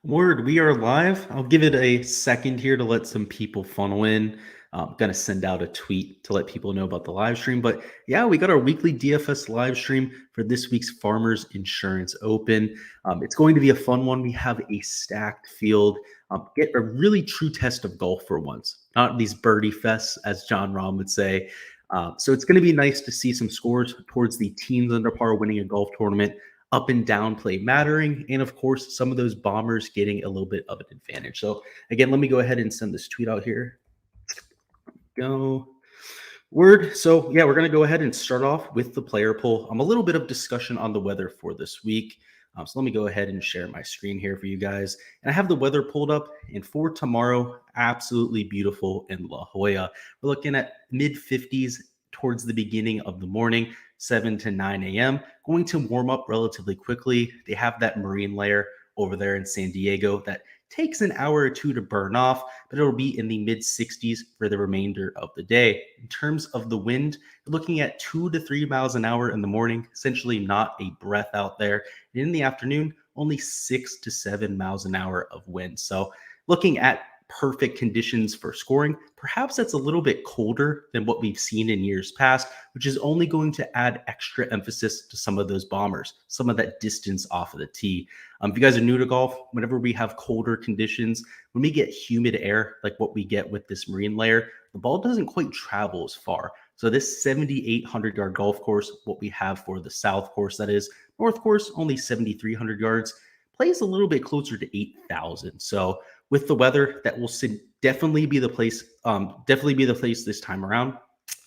Word, we are live. I'll give it a second here to let some people funnel in. I'm going to send out a tweet to let people know about the live stream. But yeah, we got our weekly DFS live stream for this week's Farmers Insurance Open. It's going to be a fun one. We have a stacked field. Get a really true test of golf for once, not these birdie fests, as John Rahm would say. So it's going to be nice to see some scores towards the teams under par winning a golf tournament, up and down play mattering, and of course, some of those bombers getting a little bit of an advantage. So again, let me go ahead and send this tweet out here. Go. Word. So yeah, we're going to go ahead and start off with the player poll. A little bit of discussion on the weather for this week. So let me go ahead and share my screen here for you guys. And I have the weather pulled up. And for tomorrow, absolutely beautiful in La Jolla. We're looking at mid 50s towards the beginning of the morning, 7 to 9 a.m. Going to warm up relatively quickly. They have that marine layer over there in San Diego that takes an hour or two to burn off, but it'll be in the mid 60s for the remainder of the day. In terms of the wind, you're looking at 2 to 3 miles an hour in the morning, essentially not a breath out there. And in the afternoon, only 6 to 7 miles an hour of wind. So looking at perfect conditions for scoring. Perhaps that's a little bit colder than what we've seen in years past, which is only going to add extra emphasis to some of those bombers, some of that distance off of the tee. If you guys are new to golf, whenever we have colder conditions, when we get humid air, like what we get with this marine layer, the ball doesn't quite travel as far. So this 7,800 yard golf course, what we have for the south course, that is, north course, only 7,300 yards, plays a little bit closer to 8,000. So with the weather, that will definitely be the place. Definitely be the place this time around.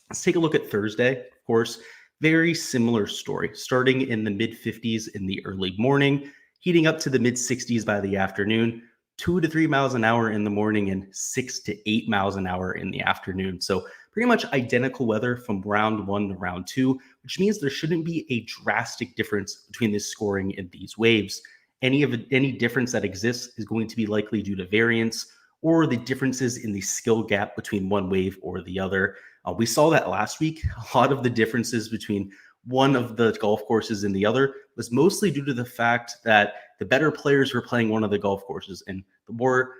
Let's take a look at Thursday. Of course, very similar story. Starting in the mid 50s in the early morning, heating up to the mid 60s by the afternoon. 2 to 3 miles an hour in the morning and 6 to 8 miles an hour in the afternoon. So pretty much identical weather from round 1 to round 2, which means there shouldn't be a drastic difference between this scoring in these waves. Any difference that exists is going to be likely due to variance or the differences in the skill gap between one wave or the other. We saw that last week. A lot of the differences between one of the golf courses and the other was mostly due to the fact that the better players were playing one of the golf courses, and the more,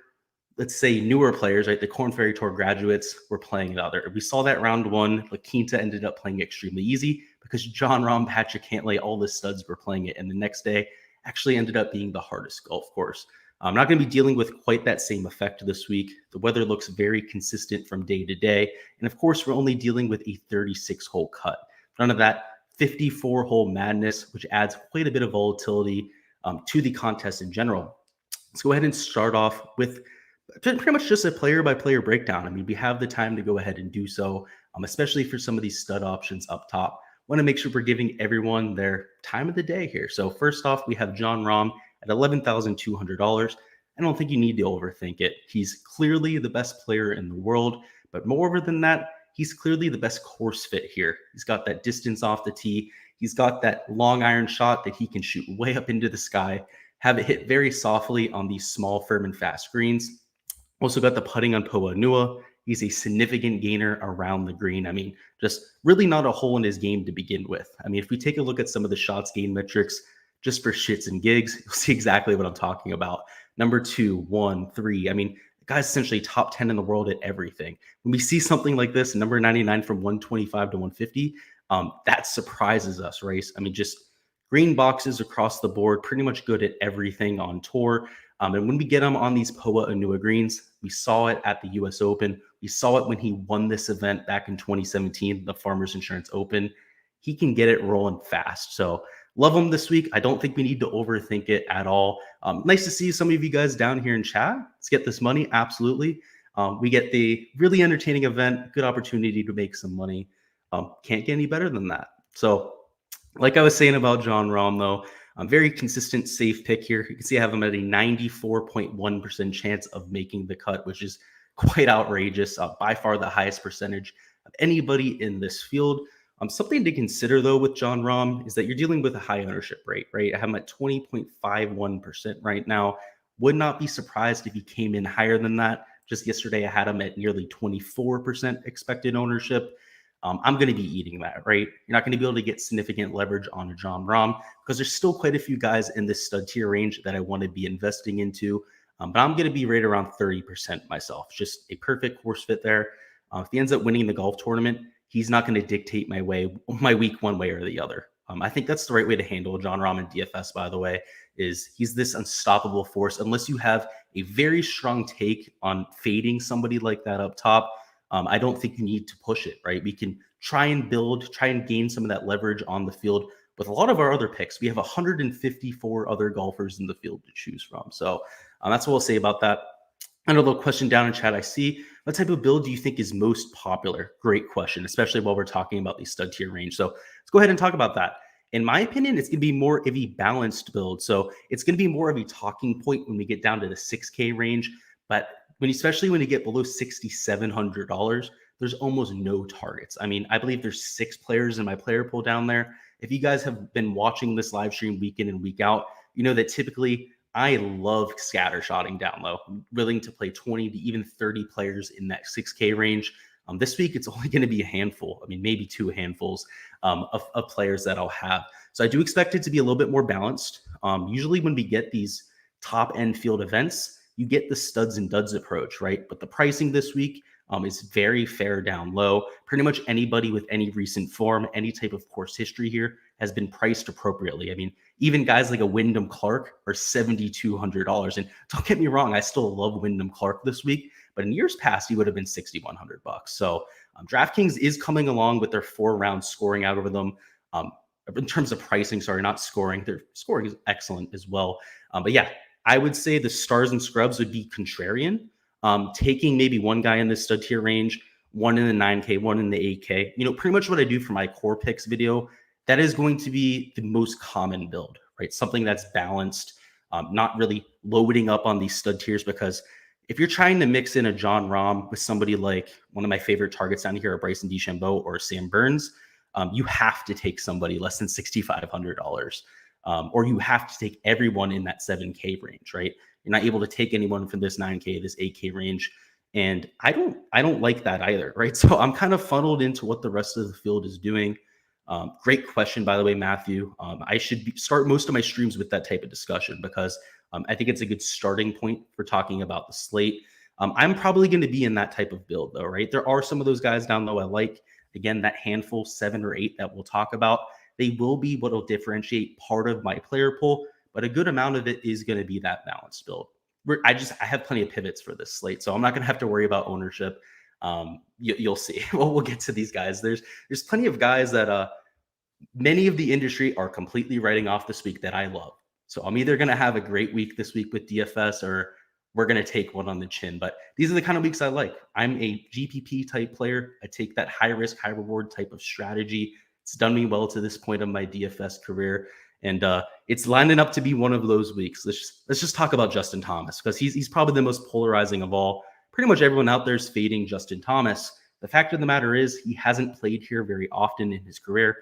let's say, newer players, right, the Korn Ferry Tour graduates were playing another. We saw that round 1. La Quinta ended up playing extremely easy because John Rahm, Patrick Cantlay, all the studs were playing it, and the next day actually ended up being the hardest golf course. I'm not going to be dealing with quite that same effect this week. The weather looks very consistent from day to day. And of course, we're only dealing with a 36-hole cut. None of that 54-hole madness, which adds quite a bit of volatility to the contest in general. Let's go ahead and start off with pretty much just a player-by-player breakdown. I mean, we have the time to go ahead and do so, especially for some of these stud options up top. Want to make sure we're giving everyone their time of the day here. So first off, we have John Rahm at $11,200. I don't think you need to overthink it. He's clearly the best player in the world, but moreover than that, he's clearly the best course fit here. He's got that distance off the tee. He's got that long iron shot that he can shoot way up into the sky, have it hit very softly on these small, firm, and fast greens. Also got the putting on Poa Nua. He's a significant gainer around the green. I mean, just really not a hole in his game to begin with. I mean, if we take a look at some of the shots gain metrics, just for shits and gigs, you'll see exactly what I'm talking about. Number 2, 1, 3. I mean, the guy's essentially top 10 in the world at everything. When we see something like this, number 99 from 125 to 150, that surprises us, right? I mean, just green boxes across the board, pretty much good at everything on tour. And when we get him on these Poa Nua greens, we saw it at the US Open. We saw it when he won this event back in 2017, the Farmers Insurance Open. He can get it rolling fast. So love him this week. I don't think we need to overthink it at all. Nice to see some of you guys down here in chat. Let's get this money. Absolutely. We get the really entertaining event, good opportunity to make some money. Can't get any better than that. So like I was saying about John Rahm, though, very consistent, safe pick here. You can see I have him at a 94.1% chance of making the cut, which is quite outrageous. By far the highest percentage of anybody in this field. Something to consider, though, with John Rahm is that you're dealing with a high ownership rate, right? I have him at 20.51% right now. Would not be surprised if he came in higher than that. Just yesterday, I had him at nearly 24% expected ownership. I'm going to be eating that, right? You're not going to be able to get significant leverage on a Jon Rahm because there's still quite a few guys in this stud tier range that I want to be investing into. But I'm going to be right around 30% myself. Just a perfect course fit there. If he ends up winning the golf tournament, he's not going to dictate my week one way or the other. I think that's the right way to handle Jon Rahm in DFS, by the way, is he's this unstoppable force. Unless you have a very strong take on fading somebody like that up top, I don't think you need to push it, right? We can try and gain some of that leverage on the field. With a lot of our other picks, we have 154 other golfers in the field to choose from. So that's what we'll say about that. Another question down in chat I see. What type of build do you think is most popular? Great question, especially while we're talking about the stud tier range. So let's go ahead and talk about that. In my opinion, it's going to be more of a balanced build. So it's going to be more of a talking point when we get down to the 6K range. But especially when you get below $6,700, there's almost no targets. I mean, I believe there's 6 players in my player pool down there. If you guys have been watching this live stream week in and week out, you know that typically I love scattershotting down low. I'm willing to play 20 to even 30 players in that 6K range. This week, it's only going to be a handful. I mean, maybe 2 handfuls of players that I'll have. So I do expect it to be a little bit more balanced. Usually when we get these top end field events, you get the studs and duds approach, right? But the pricing this week is very fair down low. Pretty much anybody with any recent form, any type of course history here has been priced appropriately. I mean, even guys like a Windham Clark are $7,200. And don't get me wrong, I still love Windham Clark this week, but in years past, he would have been $6,100. So Draftkings is coming along with their 4-round scoring algorithm. In terms of pricing, sorry, not scoring. Their scoring is excellent as well. But yeah, I would say the stars and scrubs would be contrarian. Taking maybe one guy in the stud tier range, one in the 9K, one in the 8K. You know, pretty much what I do for my core picks video, that is going to be the most common build, right? Something that's balanced, not really loading up on these stud tiers, because if you're trying to mix in a Jon Rahm with somebody like one of my favorite targets down here, a Bryson DeChambeau or Sam Burns, you have to take somebody less than $6,500, or you have to take everyone in that 7K range, right? You're not able to take anyone from this 9K, this 8K range. And I don't like that either, right? So I'm kind of funneled into what the rest of the field is doing. Great question, by the way, Matthew. I should start most of my streams with that type of discussion because I think it's a good starting point for talking about the slate. I'm probably going to be in that type of build, though, right? There are some of those guys down low I like. Again, that handful, 7 or 8 that we'll talk about, they will be what will differentiate part of my player pool, but a good amount of it is going to be that balanced build. I have plenty of pivots for this slate, so I'm not going to have to worry about ownership. You'll see. Well, we'll get to these guys. There's plenty of guys that many of the industry are completely writing off this week that I love. So I'm either going to have a great week this week with DFS or we're going to take one on the chin. But these are the kind of weeks I like. I'm a GPP type player. I take that high risk, high reward type of strategy. It's done me well to this point of my DFS career. And it's lining up to be one of those weeks. Let's just talk about Justin Thomas, because he's probably the most polarizing of all. Pretty much everyone out there is fading Justin Thomas. The fact of the matter is he hasn't played here very often in his career.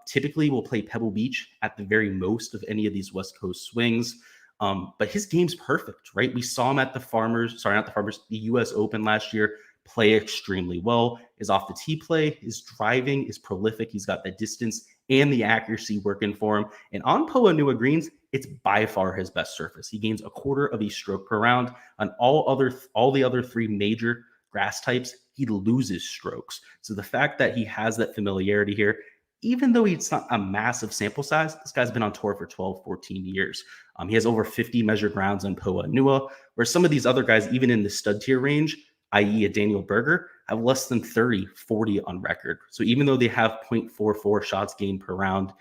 Typically, we'll play Pebble Beach at the very most of any of these West Coast swings. But his game's perfect, right? We saw him at the US Open last year, play extremely well. His off the tee play, his driving is prolific. He's got the distance and the accuracy working for him. And on Poa Nua greens, it's by far his best surface. He gains 1/4 of a stroke per round. On all the other 3 major grass types, he loses strokes. So the fact that he has that familiarity here, even though it's not a massive sample size, this guy's been on tour for 12, 14 years. He has over 50 measured rounds on Poa Nua, where some of these other guys, even in the stud tier range, i.e. a Daniel Berger, have less than 30, 40 on record. So even though they have 0.44 shots gained per round,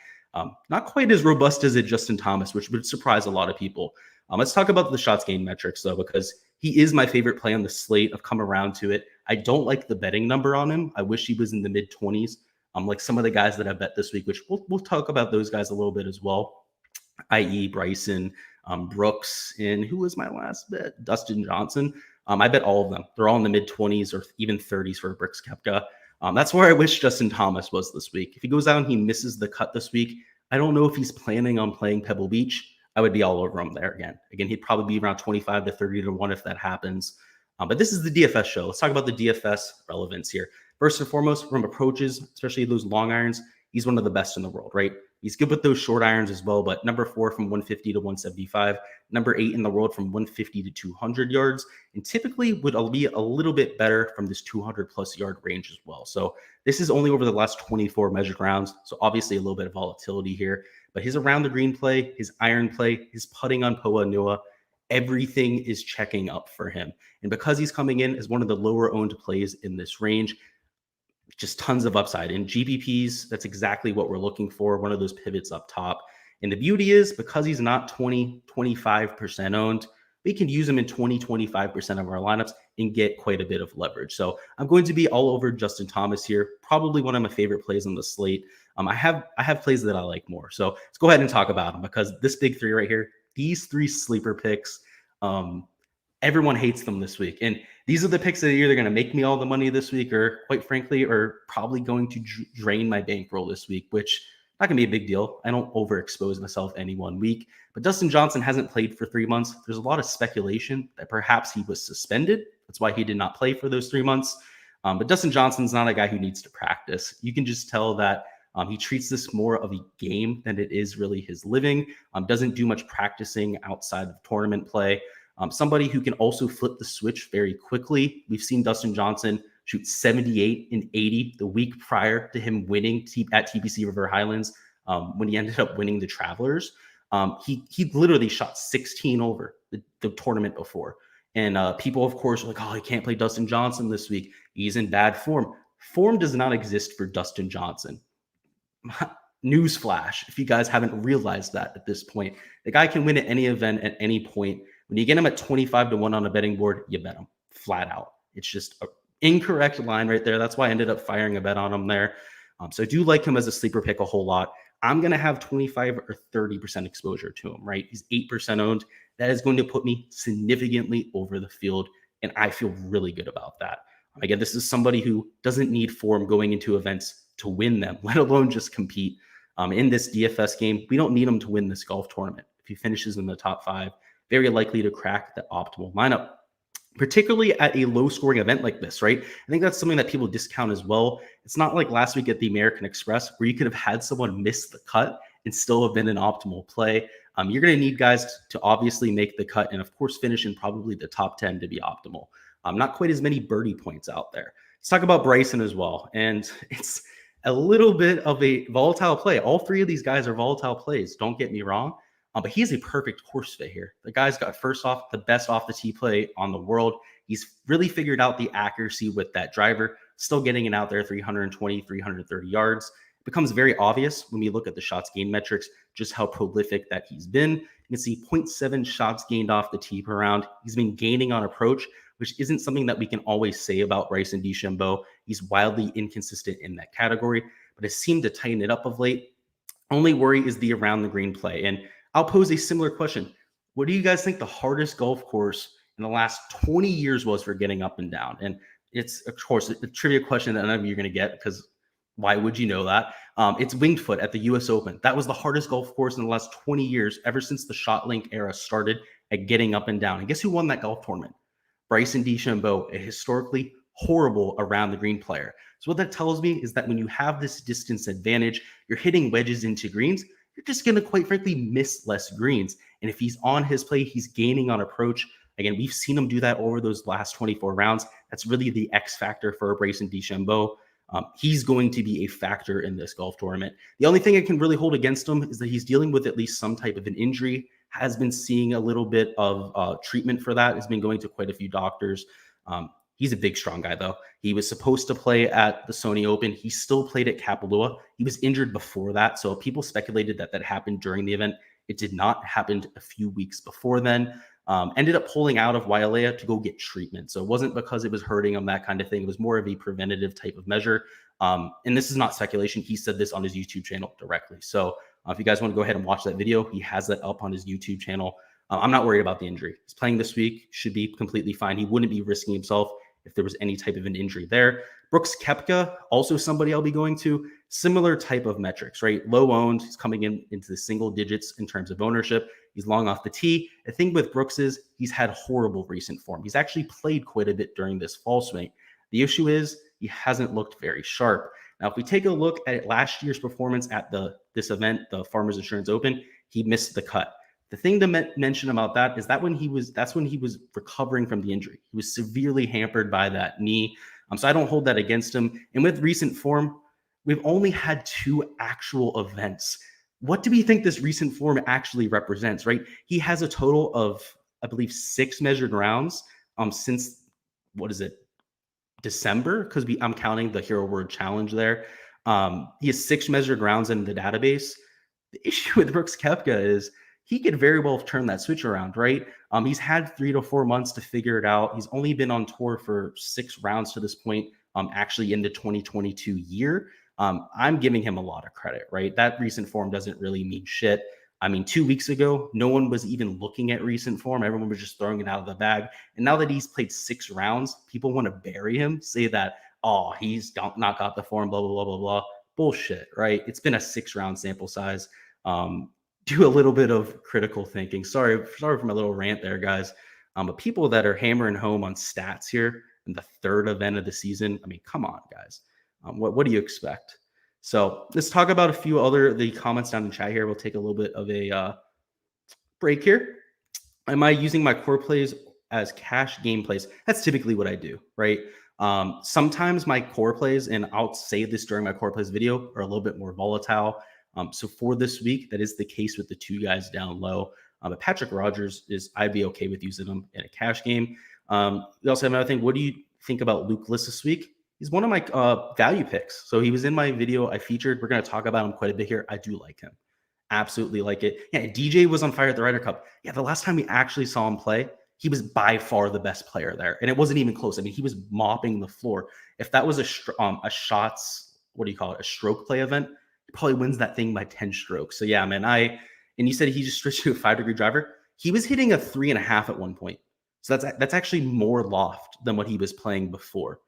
not quite as robust as a Justin Thomas, which would surprise a lot of people. Let's talk about the shots gained metrics, though, because he is my favorite play on the slate. I've come around to it. I don't like the betting number on him. I wish he was in the mid-20s. Like some of the guys that I bet this week, which we'll talk about those guys a little bit as well, i.e. Bryson, Brooks, and who was my last bet? Dustin Johnson. I bet all of them. They're all in the mid-20s or even 30s for Brooks Kepka. That's where I wish Justin Thomas was this week. If he goes out and he misses the cut this week, I don't know if he's planning on playing Pebble Beach. I would be all over him there again. Again, he'd probably be around 25 to 30 to 1 if that happens. But this is the DFS show. Let's talk about the DFS relevance here. First and foremost, from approaches, especially those long irons, he's one of the best in the world, right? He's good with those short irons as well, but number 4 from 150 to 175, number 8 in the world from 150 to 200 yards, and typically would be a little bit better from this 200 plus yard range as well. So this is only over the last 24 measured rounds, so obviously a little bit of volatility here, but his around the green play, his iron play, his putting on Poa Nua, everything is checking up for him. And because he's coming in as one of the lower owned plays in this range, just tons of upside. In GPPs, that's exactly what we're looking for, one of those pivots up top. And the beauty is, because he's not 20, 25% owned, we can use him in 20, 25% of our lineups and get quite a bit of leverage. So I'm going to be all over Justin Thomas here, probably one of my favorite plays on the slate. I have plays that I like more. So let's go ahead and talk about them, because this big three right here, these 3 sleeper picks, everyone hates them this week. And these are the picks that are either going to make me all the money this week, or quite frankly, are probably going to drain my bankroll this week, which not going to be a big deal. I don't overexpose myself any one week. But Dustin Johnson hasn't played for 3 months. There's a lot of speculation that perhaps he was suspended. That's why he did not play for those 3 months. But Dustin Johnson's not a guy who needs to practice. You can just tell that he treats this more of a game than it is really his living. Doesn't do much practicing outside of tournament play. Somebody who can also flip the switch very quickly. We've seen Dustin Johnson shoot 78 and 80 the week prior to him winning at TPC River Highlands when he ended up winning the Travelers. He literally shot 16 over the tournament before. And people, of course, are like, oh, he can't play Dustin Johnson this week. He's in bad form. Form does not exist for Dustin Johnson. Newsflash, if you guys haven't realized that at this point. The guy can win at any event at any point. When you get him at 25 to 1 on a betting board, you bet him flat out. It's just an incorrect line right there. That's why I ended up firing a bet on him there. So I do like him as a sleeper pick a whole lot. I'm going to have 25 or 30% exposure to him, right? He's 8% owned. That is going to put me significantly over the field, and I feel really good about that. Again, this is somebody who doesn't need form going into events to win them, let alone just compete. In this DFS game, we don't need him to win this golf tournament. If he finishes in the top 5, very likely to crack the optimal lineup, particularly at a low-scoring event like this, right? I think that's something that people discount as well. It's not like last week at the American Express where you could have had someone miss the cut and still have been an optimal play. You're going to need guys to obviously make the cut and, of course, finish in probably the top 10 to be optimal. Not quite as many birdie points out there. Let's talk about Bryson as well. And it's a little bit of a volatile play. All 3 of these guys are volatile plays. Don't get me wrong. But he's a perfect course fit here. The guy's got, first off, the best off the tee play on the world. He's really figured out the accuracy with that driver, still getting it out there 320, 330 yards. It becomes very obvious when we look at the shots gained metrics, just how prolific that he's been. You can see 0.7 shots gained off the tee per round. He's been gaining on approach, which isn't something that we can always say about Bryson DeChambeau. He's wildly inconsistent in that category, but has seemed to tighten it up of late. Only worry is the around the green play. And I'll pose a similar question. What do you guys think the hardest golf course in the last 20 years was for getting up and down? And it's, of course, a trivia question that none of you are going to get, because why would you know that? It's Winged Foot at the US Open. That was the hardest golf course in the last 20 years, ever since the ShotLink era started, at getting up and down. And guess who won that golf tournament? Bryson DeChambeau, a historically horrible around the green player. So what that tells me is that when you have this distance advantage, you're hitting wedges into greens, you're just going to, quite frankly, miss less greens. And if he's on his play, he's gaining on approach. Again, we've seen him do that over those last 24 rounds. That's really the X factor for Bryson DeChambeau. He's going to be a factor in this golf tournament. The only thing I can really hold against him is that he's dealing with at least some type of an injury, has been seeing a little bit of treatment for that, has been going to quite a few doctors. He's a big, strong guy, though. He was supposed to play at the Sony Open. He still played at Kapalua. He was injured before that, so people speculated that that happened during the event. It did not. Happen a few weeks before then. Ended up pulling out of Wailea to go get treatment. So it wasn't because it was hurting him, that kind of thing. It was more of a preventative type of measure. And this is not speculation. He said this on his YouTube channel directly. So if you guys want to go ahead and watch that video, he has that up on his YouTube channel. I'm not worried about the injury. He's playing this week, should be completely fine. He wouldn't be risking himself if there was any type of an injury there. Brooks Koepka, also somebody I'll be going to. Similar type of metrics, right? Low owned. He's coming into the single digits in terms of ownership. He's long off the tee. The thing with Brooks is he's had horrible recent form. He's actually played quite a bit during this fall swing. The issue is he hasn't looked very sharp. Now, if we take a look at last year's performance at this event, the Farmers Insurance Open, he missed the cut. The thing to mention about that is that's when he was recovering from the injury. He was severely hampered by that knee. So I don't hold that against him. And with recent form, we've only had 2 actual events. What do we think this recent form actually represents, right? He has a total of, I believe, 6 measured rounds since, December? Because I'm counting the Hero Word Challenge there. He has 6 measured rounds in the database. The issue with Brooks Koepka is he could very well turn that switch around, right? He's had 3 to 4 months to figure it out. He's only been on tour for 6 rounds to this point, actually in the 2022 year. I'm giving him a lot of credit, right? That recent form doesn't really mean shit. I mean, 2 weeks ago, no one was even looking at recent form. Everyone was just throwing it out of the bag. And now that he's played 6 rounds, people want to bury him, say that, oh, he's not got the form, blah, blah, blah, blah, blah. Bullshit, right? It's been a 6-round sample size. Do a little bit of critical thinking. Sorry for my little rant there, guys. But people that are hammering home on stats here in the 3rd event of the season, I mean, come on, guys. What do you expect? So let's talk about a few the comments down in chat here. We'll take a little bit of a break here. Am I using my core plays as cash game plays? That's typically what I do, right? Sometimes my core plays, and I'll say this during my core plays video, are a little bit more volatile. So for this week, that is the case with the 2 guys down low. But Patrick Rogers I'd be okay with using him in a cash game. We also have another thing. What do you think about Luke List this week? He's one of my value picks. So he was in my video I featured. We're going to talk about him quite a bit here. I do like him. Absolutely like it. Yeah, DJ was on fire at the Ryder Cup. Yeah, the last time we actually saw him play, he was by far the best player there. And it wasn't even close. I mean, he was mopping the floor. If that was a shots, a stroke play event, he probably wins that thing by 10 strokes. So yeah, man, and you said he just switched to a 5-degree driver. He was hitting a 3.5 at one point. So that's actually more loft than what he was playing before.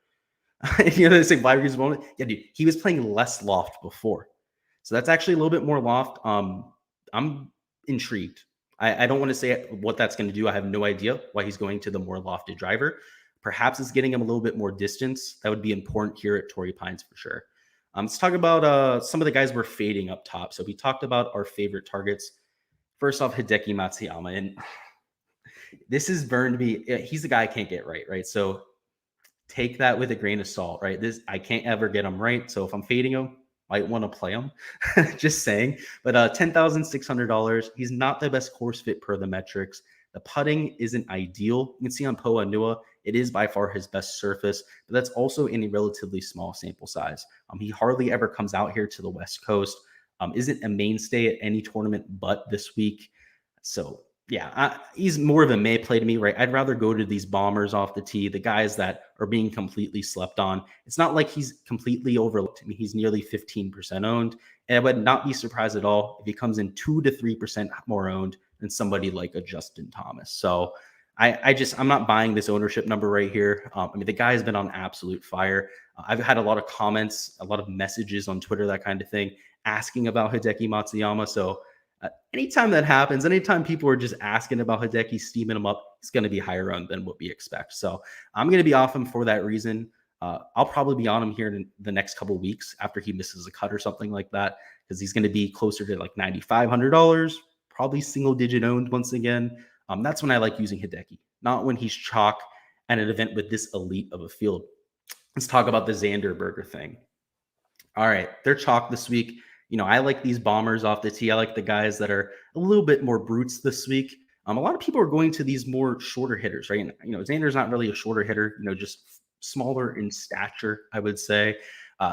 They say 5 degrees moment. Yeah, dude, he was playing less loft before. So that's actually a little bit more loft. I'm intrigued. I don't want to say what that's going to do. I have no idea why he's going to the more lofted driver. Perhaps it's getting him a little bit more distance. That would be important here at Torrey Pines for sure. Let's talk about some of the guys we're fading up top. So we talked about our favorite targets. First off, Hideki Matsuyama. And this has burned me. He's the guy I can't get right? So take that with a grain of salt, right? I can't ever get him right. So if I'm fading him, might want to play him. Just saying. But $10,600. He's not the best course fit per the metrics. The putting isn't ideal. You can see on Poa Nua, it is by far his best surface, but that's also in a relatively small sample size. He hardly ever comes out here to the West Coast. Isn't a mainstay at any tournament but this week. So yeah, he's more of a May play to me, right? I'd rather go to these bombers off the tee, the guys that are being completely slept on. It's not like he's completely overlooked. I mean, he's nearly 15% owned, and I would not be surprised at all if he comes in 2 to 3% more owned than somebody like a Justin Thomas. So I'm not buying this ownership number right here. I mean, the guy has been on absolute fire. I've had a lot of comments, a lot of messages on Twitter, that kind of thing, asking about Hideki Matsuyama. So anytime that happens, anytime people are just asking about Hideki, steaming him up, it's going to be higher owned than what we expect. So I'm going to be off him for that reason. I'll probably be on him here in the next couple of weeks after he misses a cut or something like that, because he's going to be closer to like $9,500, probably single digit owned once again. That's when I like using Hideki, not when he's chalk at an event with this elite of a field. Let's talk about the Xander Berger thing. All right, they're chalk this week. I like these bombers off the tee. I like the guys that are a little bit more brutes this week. A lot of people are going to these more shorter hitters, right? And, Xander's not really a shorter hitter, just smaller in stature, I would say.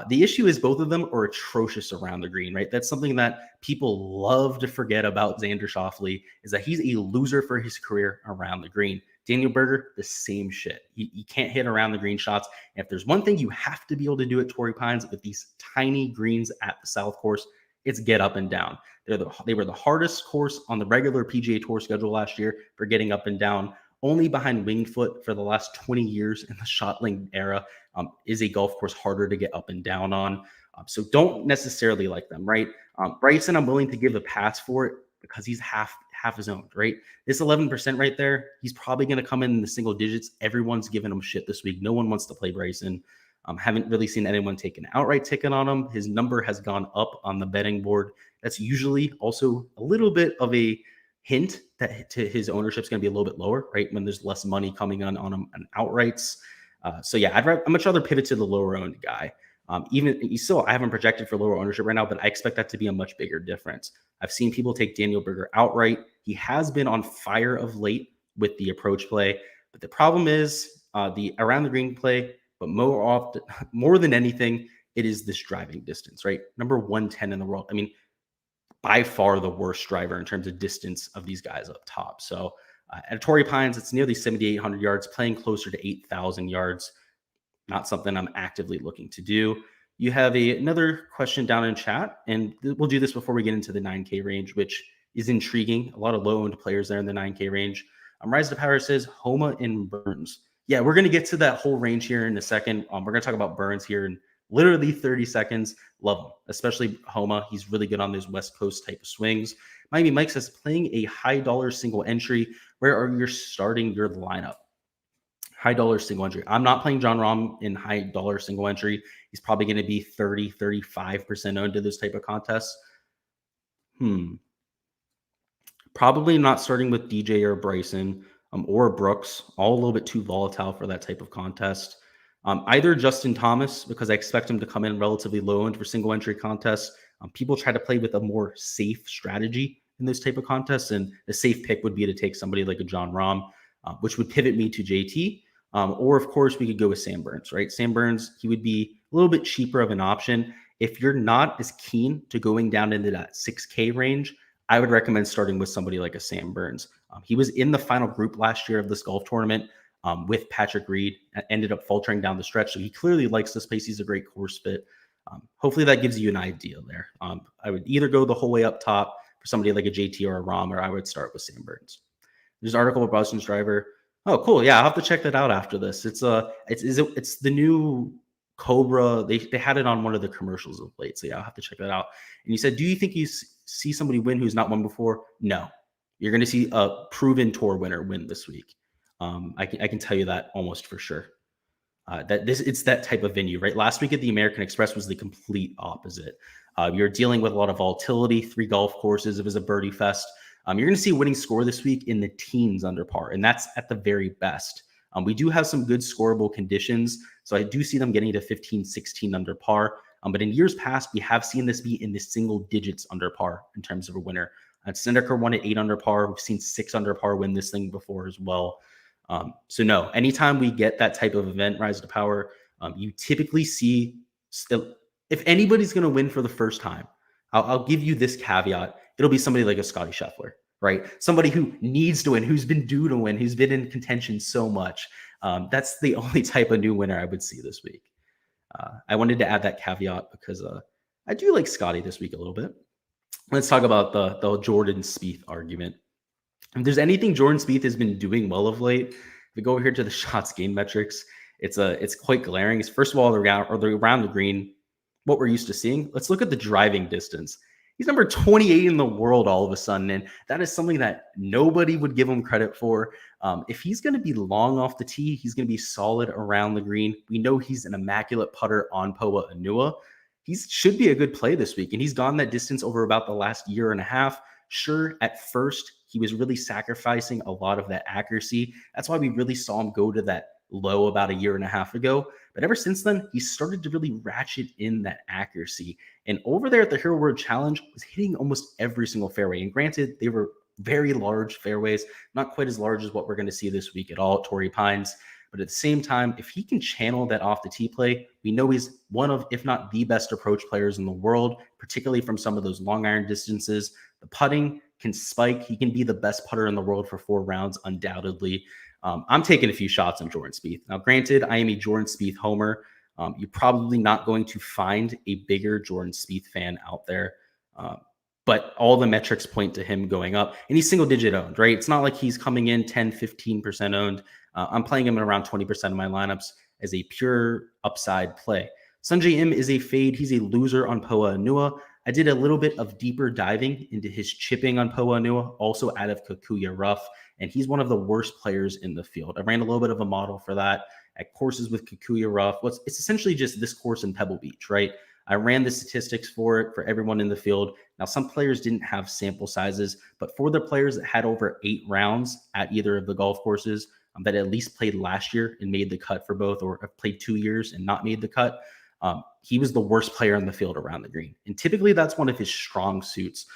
The issue is both of them are atrocious around the green, right? That's something that people love to forget about Xander Schauffele, is that he's a loser for his career around the green. Daniel Berger, the same shit. He can't hit around the green shots. And if there's one thing you have to be able to do at Torrey Pines with these tiny greens at the South Course, it's get up and down. They were the hardest course on the regular PGA Tour schedule last year for getting up and down. Only behind Winged Foot for the last 20 years in the shot-length era is a golf course harder to get up and down on. So don't necessarily like them, right? Bryson, I'm willing to give a pass for it because he's half his own, right? This 11% right there, he's probably going to come in the single digits. Everyone's giving him shit this week. No one wants to play Bryson. Haven't really seen anyone take an outright ticket on him. His number has gone up on the betting board. That's usually also a little bit of a hint that to his ownership is going to be a little bit lower, right? When there's less money coming on him on outrights. So yeah, I'd much rather pivot to the lower owned guy. I haven't projected for lower ownership right now, but I expect that to be a much bigger difference. I've seen people take Daniel Berger outright. He has been on fire of late with the approach play, but the problem is the around the green play. But more than anything, it is this driving distance, right? Number 110 in the world. I mean, by far the worst driver in terms of distance of these guys up top. So at Torrey Pines, it's nearly 7,800 yards, playing closer to 8,000 yards. Not something I'm actively looking to do. You have another question down in chat, and we'll do this before we get into the 9K range, which is intriguing. A lot of low-owned players there in the 9K range. Rise to Power says Houma and Burns. Yeah, we're going to get to that whole range here in a second. We're going to talk about Burns here in literally 30 seconds. Love him, especially Houma. He's really good on those West Coast type of swings. Miami Mike says, playing a high dollar single entry, where are you starting your lineup? High dollar single entry. I'm not playing John Rahm in high dollar single entry. He's probably going to be 30, 35% owned to this type of contests. Probably not starting with DJ or Bryson or Brooks, all a little bit too volatile for that type of contest. Either Justin Thomas, because I expect him to come in relatively low owned for single entry contests. People try to play with a more safe strategy in this type of contests, and the safe pick would be to take somebody like a John Rahm, which would pivot me to JT. Or, of course, we could go with Sam Burns, right? Sam Burns, he would be a little bit cheaper of an option. If you're not as keen to going down into that 6K range, I would recommend starting with somebody like a Sam Burns. He was in the final group last year of this golf tournament with Patrick Reed, ended up faltering down the stretch. So he clearly likes this place. He's a great course fit. Hopefully that gives you an idea there. I would either go the whole way up top for somebody like a JT or a Rahm, or I would start with Sam Burns. There's an article about Boston's driver. Oh, cool. Yeah, I'll have to check that out after this. It's the new Cobra. They had it on one of the commercials of late. So yeah, I'll have to check that out. And you said, do you think you see somebody win who's not won before? No. You're going to see a proven tour winner win this week. I can tell you that almost for sure. It's that type of venue, right? Last week at the American Express was the complete opposite. You're dealing with a lot of volatility, 3 golf courses. It was a birdie fest. You're going to see a winning score this week in the teens under par, and that's at the very best. We do have some good scoreable conditions, so I do see them getting to 15, 16 under par. But in years past, we have seen this be in the single digits under par in terms of a winner. Snedeker won at 8 under par. We've seen 6 under par win this thing before as well. So no, anytime we get that type of event, Rise to Power, you typically see, if anybody's going to win for the first time, I'll give you this caveat. It'll be somebody like a Scotty Scheffler, right? Somebody who needs to win, who's been due to win, who's been in contention so much. That's the only type of new winner I would see this week. I wanted to add that caveat because I do like Scotty this week a little bit. Let's talk about the Jordan Spieth argument. If there's anything Jordan Spieth has been doing well of late, if we go over here to the shots gained metrics, it's quite glaring. It's first of all around the green, what we're used to seeing. Let's look at the driving distance. He's number 28 in the world all of a sudden, and that is something that nobody would give him credit for. If he's going to be long off the tee, he's going to be solid around the green. We know he's an immaculate putter on Poa Inua. He should be a good play this week, and he's gone that distance over about the last year and a half. Sure, at first, he was really sacrificing a lot of that accuracy. That's why we really saw him go to that low about a year and a half ago. But ever since then, he started to really ratchet in that accuracy. And over there at the Hero World Challenge, was hitting almost every single fairway. And granted, they were very large fairways, not quite as large as what we're going to see this week at all at Torrey Pines. But at the same time, if he can channel that off the tee play, we know he's one of, if not the best approach players in the world, particularly from some of those long iron distances. The putting can spike. He can be the best putter in the world for 4 rounds, undoubtedly. I'm taking a few shots on Jordan Spieth. Now, granted, I am a Jordan Spieth homer. You're probably not going to find a bigger Jordan Spieth fan out there. But all the metrics point to him going up. And he's single digit owned, right? It's not like he's coming in 10, 15% owned. I'm playing him in around 20% of my lineups as a pure upside play. Sanjay M is a fade. He's a loser on Poa Inua. I did a little bit of deeper diving into his chipping on Poa Inua, also out of Kikuyu Rough, and he's one of the worst players in the field. I ran a little bit of a model for that. at courses with Kikuyu rough. It's essentially just this course in Pebble Beach, right? I ran the statistics for it for everyone in the field. Now, some players didn't have sample sizes, but for the players that had over 8 rounds at either of the golf courses that at least played last year and made the cut for both, or have played 2 years and not made the cut, he was the worst player in the field around the green. And typically that's one of his strong suits.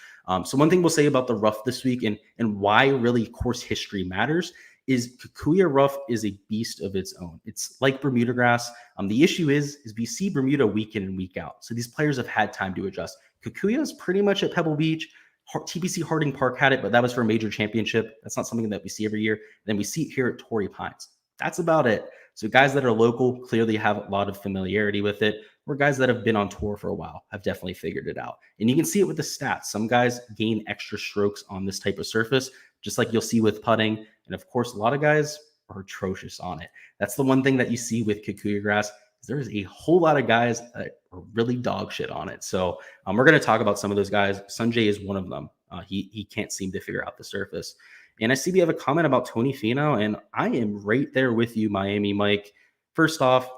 So one thing we'll say about the rough this week and why really course history matters is Kikuyu rough is a beast of its own. It's like Bermuda grass. The issue is we see Bermuda week in and week out. So these players have had time to adjust. Kikuyu is pretty much at Pebble Beach. TPC Harding Park had it, but that was for a major championship. That's not something that we see every year. Then we see it here at Torrey Pines. That's about it. So guys that are local clearly have a lot of familiarity with it, or guys that have been on tour for a while have definitely figured it out. And you can see it with the stats. Some guys gain extra strokes on this type of surface, just like you'll see with putting. And of course, a lot of guys are atrocious on it. That's the one thing that you see with Kikuyu grass. There's a whole lot of guys that are really dog shit on it. So we're going to talk about some of those guys. Sanjay is one of them. He can't seem to figure out the surface. And I see we have a comment about Tony Finau, and I am right there with you, Miami Mike. First off,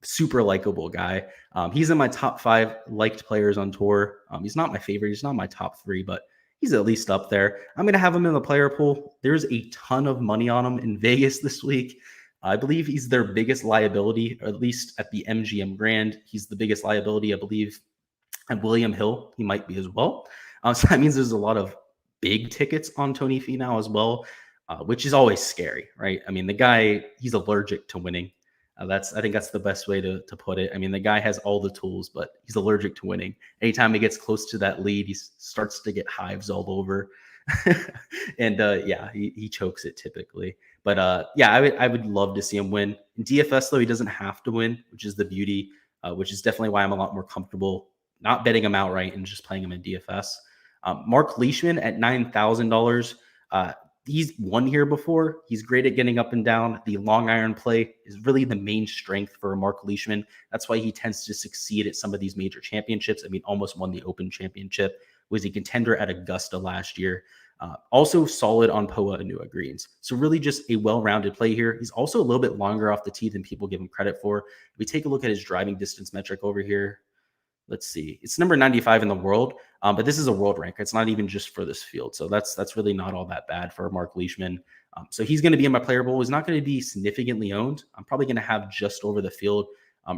super likable guy. He's in my top 5 liked players on tour. He's not my favorite. He's not my top 3, but he's at least up there. I'm going to have him in the player pool. There's a ton of money on him in Vegas this week. I believe he's their biggest liability, or at least at the MGM Grand. He's the biggest liability, I believe, at William Hill. He might be as well. So that means there's a lot of big tickets on Tony Finau as well, which is always scary, right? I mean, the guy, he's allergic to winning. I think that's the best way to put it. I mean, the guy has all the tools, but he's allergic to winning. Anytime he gets close to that lead, he starts to get hives all over. And he chokes it typically. But I would love to see him win. In DFS, though, he doesn't have to win, which is the beauty, which is definitely why I'm a lot more comfortable not betting him outright and just playing him in DFS. Mark Leishman at $9,000. He's won here before. He's great at getting up and down. The long iron play is really the main strength for Mark Leishman. That's why he tends to succeed at some of these major championships. I mean, almost won the Open Championship. Was a contender at Augusta last year. Also solid on Poa Inua greens. So really just a well-rounded play here. He's also a little bit longer off the tee than people give him credit for. If we take a look at his driving distance metric over here, let's see. It's number 95 in the world, but this is a world rank. It's not even just for this field. So that's really not all that bad for Mark Leishman. So he's going to be in my player pool. He's not going to be significantly owned. I'm probably going to have just over the field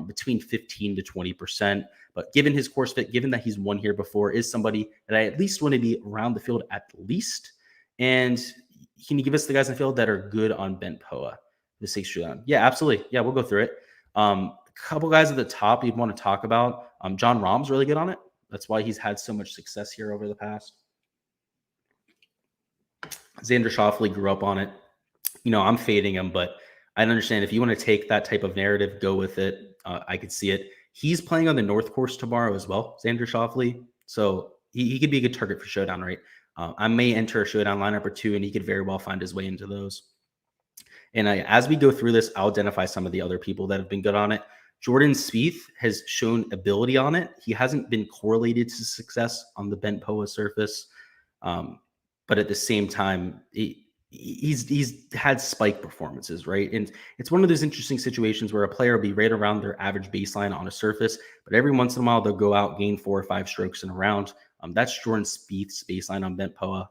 between 15 to 20%. But given his course fit, given that he's won here before, is somebody that I at least want to be around the field at least. And can you give us the guys in the field that are good on bent Poa? The 6 showdown. Yeah, absolutely. Yeah, we'll go through it. A couple guys at the top you'd want to talk about. John Rahm's really good on it. That's why he's had so much success here over the past. Xander Schauffele grew up on it. I'm fading him, but I understand if you want to take that type of narrative, go with it. I could see it. He's playing on the North Course tomorrow as well, Xander Schauffele. So he could be a good target for showdown, right? I may enter a showdown lineup or 2, and he could very well find his way into those. And as we go through this, I'll identify some of the other people that have been good on it. Jordan Spieth has shown ability on it. He hasn't been correlated to success on the bent Poa surface. But at the same time, he's had spike performances, right? And it's one of those interesting situations where a player will be right around their average baseline on a surface, but every once in a while they'll go out, gain 4 or 5 strokes in a round. That's Jordan Spieth's baseline on bent Poa.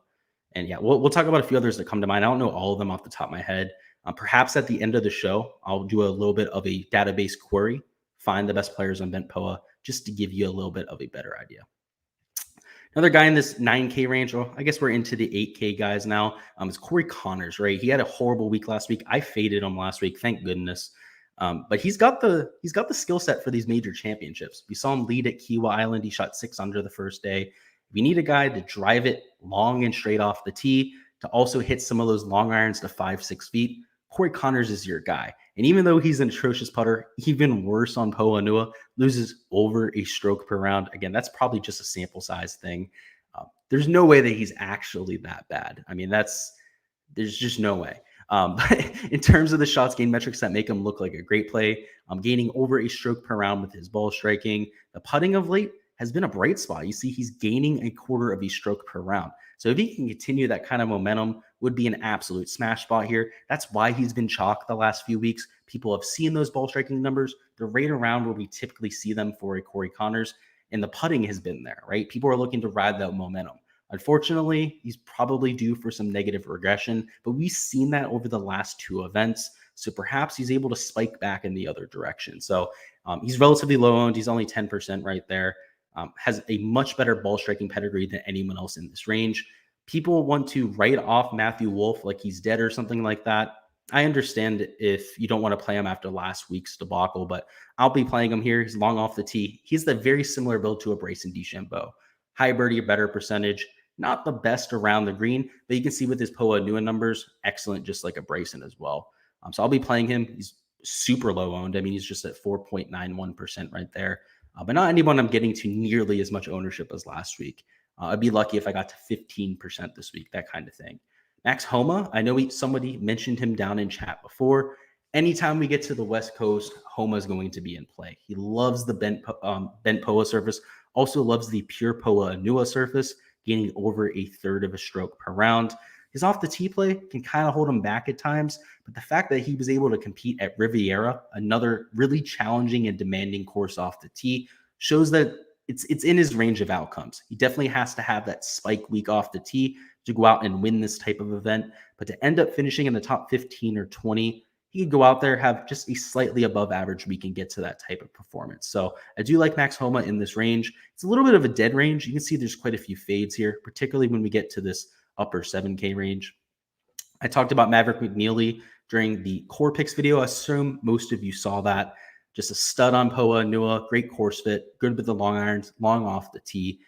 And yeah, we'll talk about a few others that come to mind. I don't know all of them off the top of my head. Perhaps at the end of the show, I'll do a little bit of a database query, find the best players on bent Poa, just to give you a little bit of a better idea. Another guy in this 9K range, I guess we're into the 8K guys now, is Corey Connors, right? He had a horrible week last week. I faded him last week, thank goodness. But he's got the skill set for these major championships. We saw him lead at Kiawah Island. He shot 6 under the first day. We need a guy to drive it long and straight off the tee, to also hit some of those long irons to 5-6 feet. Corey Connors is your guy. And even though he's an atrocious putter, even worse on Poa Inua, loses over a stroke per round. Again, that's probably just a sample size thing. There's no way that he's actually that bad. I mean, there's just no way. But in terms of the shots gained metrics that make him look like a great play, gaining over a stroke per round with his ball striking. The putting of late has been a bright spot. You see, he's gaining a quarter of a stroke per round. So if he can continue that kind of momentum would be an absolute smash spot here. That's why he's been chalked the last few weeks. People have seen those ball striking numbers. They're right around where we typically see them for a Corey Connors, and the putting has been there, right? People are looking to ride that momentum. Unfortunately, he's probably due for some negative regression, but we've seen that over the last 2 events. So perhaps he's able to spike back in the other direction. So he's relatively low owned. He's only 10% right there. Has a much better ball striking pedigree than anyone else in this range. People want to write off Matthew Wolff like he's dead or something like that. I understand if you don't want to play him after last week's debacle, but I'll be playing him here. He's long off the tee. He's the very similar build to a Bryson DeChambeau. High birdie, better percentage. Not the best around the green, but you can see with his POA Nua numbers, excellent, just like a Bryson as well. So I'll be playing him. He's super low owned. I mean, he's just at 4.91% right there. But not anyone I'm getting to nearly as much ownership as last week. I'd be lucky if I got to 15% this week, that kind of thing. Max Houma, I know somebody mentioned him down in chat before. Anytime we get to the West Coast, Houma is going to be in play. He loves the bent POA surface, also loves the pure POA Nua surface, gaining over a third of a stroke per round. His off the tee play can kind of hold him back at times, but the fact that he was able to compete at Riviera, another really challenging and demanding course off the tee, shows that it's in his range of outcomes. He definitely has to have that spike week off the tee to go out and win this type of event, but to end up finishing in the top 15 or 20, he could go out there, have just a slightly above average week and get to that type of performance. So I do like Max Houma in this range. It's a little bit of a dead range. You can see there's quite a few fades here, particularly when we get to this upper 7K range. I talked about Maverick Mcnealy during the core picks video. I assume most of you saw that. Just a stud on POA Nua, great course fit, good with the long irons, long off the tee.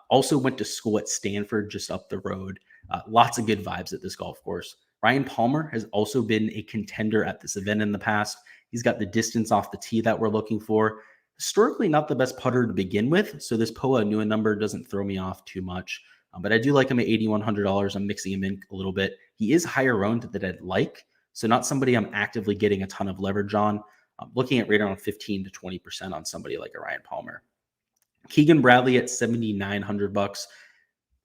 Also went to school at Stanford, just up the road. Lots of good vibes at this golf course. Ryan Palmer has also been a contender at this event in the past. He's got the distance off the tee that we're looking for. Historically, not the best putter to begin with, so this POA Nua number doesn't throw me off too much. But I do like him at $8,100. I'm mixing him in a little bit. He is higher owned than I'd like, so not somebody I'm actively getting a ton of leverage on. I'm looking at right around 15 to 20% on somebody like a Ryan Palmer. Keegan Bradley at $7,900.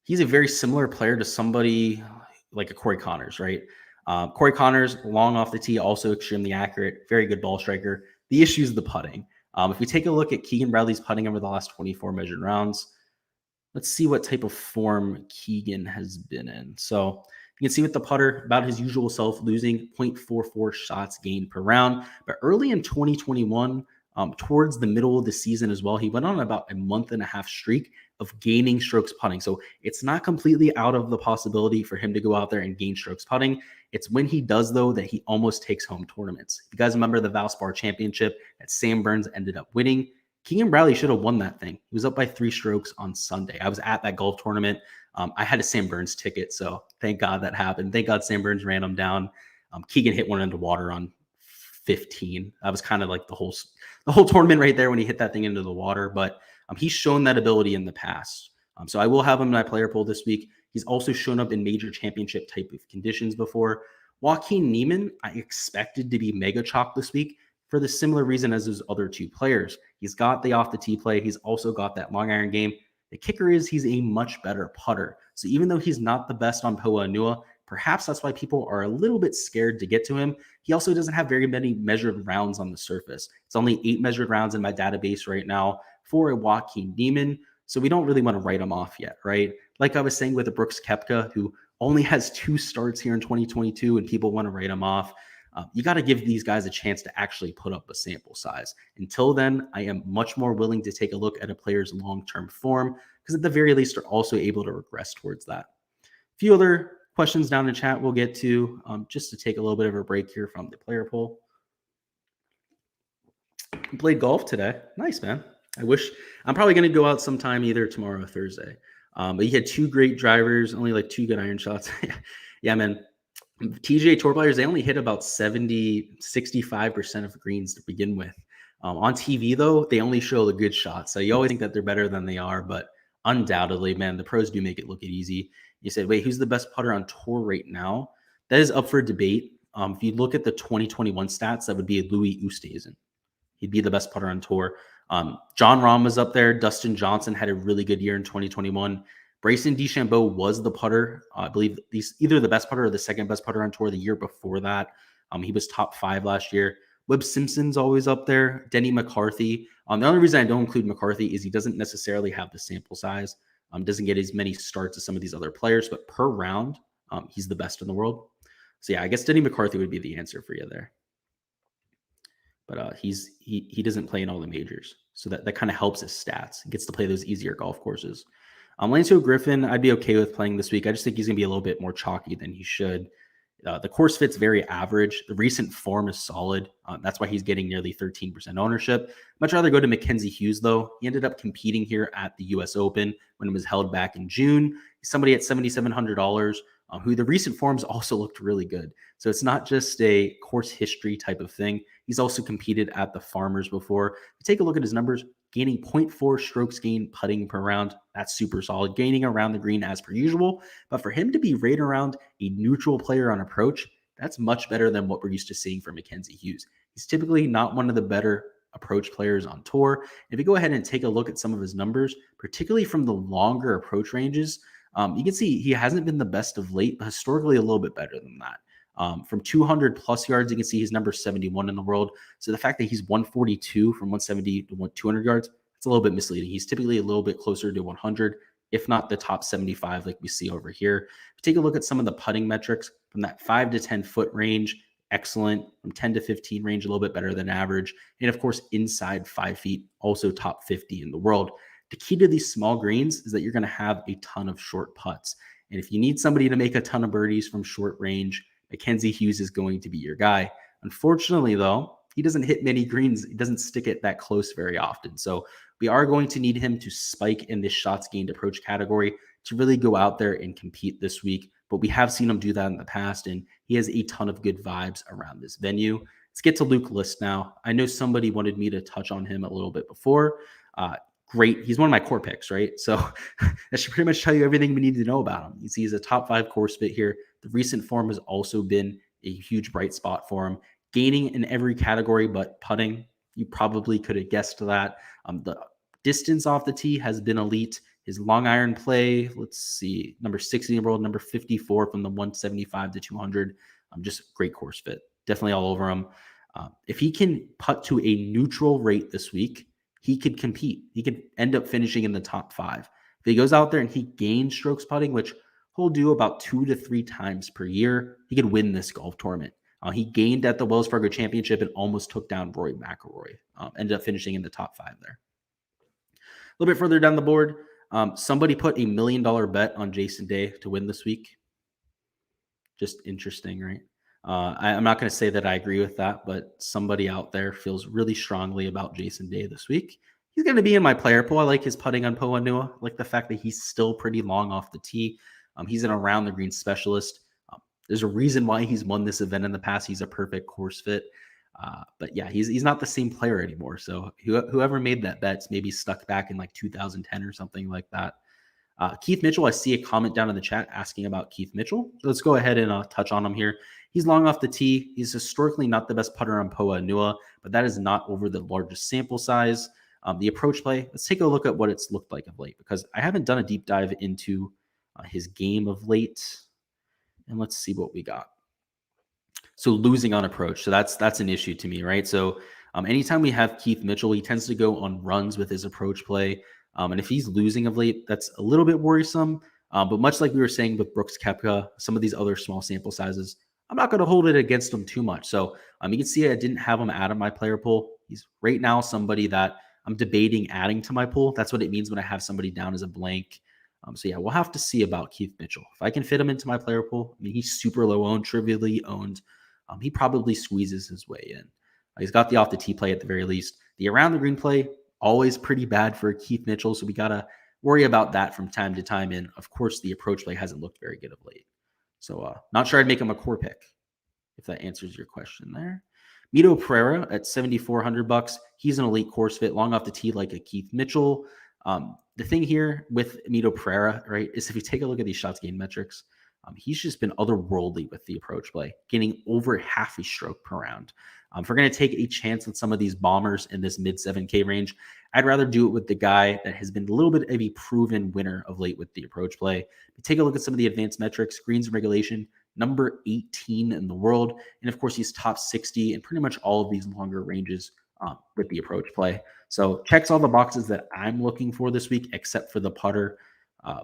He's a very similar player to somebody like a Corey Connors, right? Corey Connors, long off the tee, also extremely accurate, very good ball striker. The issue is the putting. If we take a look at Keegan Bradley's putting over the last 24 measured rounds, let's see what type of form Keegan has been in. So you can see with the putter, about his usual self, losing 0.44 shots gained per round. But early in 2021, towards the middle of the season as well, he went on about a month-and-a-half streak of gaining strokes putting. So it's not completely out of the possibility for him to go out there and gain strokes putting. It's when he does, though, that he almost takes home tournaments. If you guys remember the Valspar Championship that Sam Burns ended up winning, Keegan Bradley should have won that thing. He was up by 3 strokes on Sunday. I was at that golf tournament. I had a Sam Burns ticket, so thank God that happened. Thank God Sam Burns ran him down. Keegan hit one into water on 15. That was kind of like the whole tournament right there when he hit that thing into the water. But he's shown that ability in the past. So I will have him in my player pool this week. He's also shown up in major championship type of conditions before. Joaquin Niemann, I expected to be mega chalk this week for the similar reason as those other 2 players. He's got the off the tee play. He's also got that long iron game. The kicker is he's a much better putter. So even though he's not the best on POA Nua, perhaps that's why people are a little bit scared to get to him. He also doesn't have very many measured rounds on the surface. It's only 8 measured rounds in my database right now for a Joaquin Niemann. So we don't really want to write him off yet, right? Like I was saying with the Brooks Koepka, who only has 2 starts here in 2022 and people want to write him off. You got to give these guys a chance to actually put up a sample size. Until then, I am much more willing to take a look at a player's long-term form because at the very least, they're also able to regress towards that. A few other questions down in chat we'll get to just to take a little bit of a break here from the player poll. Played golf today. Nice, man. I'm probably going to go out sometime either tomorrow or Thursday. But you had 2 great drivers, only like 2 good iron shots. Yeah, man. TGA Tour players, they only hit about 65% of greens to begin with. On TV, though, they only show the good shots. So you always think that they're better than they are, but undoubtedly, man, the pros do make it look easy. You said, wait, who's the best putter on tour right now? That is up for debate. If you look at the 2021 stats, that would be Louis Oosthuizen. He'd be the best putter on tour. John Rahm was up there. Dustin Johnson had a really good year in 2021. Bryson DeChambeau was the putter. I believe he's either the best putter or the second best putter on tour the year before that. He was top 5 last year. Webb Simpson's always up there. Denny McCarthy. The only reason I don't include McCarthy is he doesn't necessarily have the sample size. Doesn't get as many starts as some of these other players, but per round, he's the best in the world. So yeah, I guess Denny McCarthy would be the answer for you there. But he doesn't play in all the majors, so that kind of helps his stats. He gets to play those easier golf courses. Lancio Griffin, I'd be okay with playing this week. I just think he's going to be a little bit more chalky than he should. The course fit's very average. The recent form is solid. That's why he's getting nearly 13% ownership. Much rather go to Mackenzie Hughes, though. He ended up competing here at the U.S. Open when it was held back in June. He's somebody at $7,700 who the recent forms also looked really good. So it's not just a course history type of thing. He's also competed at the Farmers before. Take a look at his numbers. Gaining 0.4 strokes gained putting per round. That's super solid. Gaining around the green as per usual. But for him to be right around a neutral player on approach, that's much better than what we're used to seeing from Mackenzie Hughes. He's typically not one of the better approach players on tour. If you go ahead and take a look at some of his numbers, particularly from the longer approach ranges, you can see he hasn't been the best of late, but historically a little bit better than that. From 200 plus yards, you can see he's number 71 in the world. So the fact that he's 142 from 170 to 200 yards, it's a little bit misleading. He's typically a little bit closer to 100, if not the top 75 like we see over here. Take a look at some of the putting metrics from that 5 to 10 foot range. Excellent. From 10 to 15 range, a little bit better than average. And of course, inside 5 feet, also top 50 in the world. The key to these small greens is that you're going to have a ton of short putts. And if you need somebody to make a ton of birdies from short range, Mackenzie Hughes is going to be your guy. Unfortunately, though, he doesn't hit many greens. He doesn't stick it that close very often. So we are going to need him to spike in this shots gained approach category to really go out there and compete this week. But we have seen him do that in the past, and he has a ton of good vibes around this venue. Let's get to Luke List now. I know somebody wanted me to touch on him a little bit before. Great. He's one of my core picks, right? So that should pretty much tell you everything we need to know about him. You see he's a top 5 course fit here. The recent form has also been a huge bright spot for him, gaining in every category but putting. You probably could have guessed that. The distance off the tee has been elite. His long iron play, let's see, number 60 in the world, number 54 from the 175 to 200. Just great course fit. Definitely all over him. If he can putt to a neutral rate this week, he could compete. He could end up finishing in the top 5. If he goes out there and he gains strokes putting, which he'll do about 2 to 3 times per year, he could win this golf tournament. He gained at the Wells Fargo Championship and almost took down Rory McIlroy. Ended up finishing in the top 5 there. A little bit further down the board, somebody put $1 million bet on Jason Day to win this week. Just interesting, right? I'm not going to say that I agree with that, but somebody out there feels really strongly about Jason Day this week. He's going to be in my player pool. I like his putting on Poa Nua. I like the fact that he's still pretty long off the tee. He's an around the green specialist. There's a reason why he's won this event in the past. He's a perfect course fit. But yeah, he's not the same player anymore. So whoever made that bet's maybe stuck back in like 2010 or something like that. Keith Mitchell, I see a comment down in the chat asking about Keith Mitchell. So let's go ahead and touch on him here. He's long off the tee. He's historically not the best putter on Poa Nua, but that is not over the largest sample size. The approach play, let's take a look at what it's looked like of late, because I haven't done a deep dive into his game of late. And let's see what we got. So losing on approach. So that's an issue to me, right? So anytime we have Keith Mitchell, he tends to go on runs with his approach play. And if he's losing of late, that's a little bit worrisome. But much like we were saying with Brooks Koepka, some of these other small sample sizes, I'm not going to hold it against him too much. So you can see I didn't have him out of my player pool. He's right now somebody that I'm debating adding to my pool. That's what it means when I have somebody down as a blank. So yeah, we'll have to see about Keith Mitchell. If I can fit him into my player pool, I mean, he's super low owned, trivially owned. He probably squeezes his way in. He's got the off the tee play at the very least. The around the green play, always pretty bad for Keith Mitchell. So we got to worry about that from time to time. And of course, the approach play hasn't looked very good of late. So not sure I'd make him a core pick, if that answers your question there. Mito Pereira at $7,400. He's an elite course fit, long off the tee like a Keith Mitchell. The thing here with Mito Pereira, right, is if you take a look at these shots gained metrics, he's just been otherworldly with the approach play, getting over half a stroke per round. If we're going to take a chance with some of these bombers in this mid 7K range, I'd rather do it with the guy that has been a little bit of a proven winner of late with the approach play. Take a look at some of the advanced metrics. Greens and regulation, number 18 in the world. And of course, he's top 60 in pretty much all of these longer ranges with the approach play. So checks all the boxes that I'm looking for this week, except for the putter.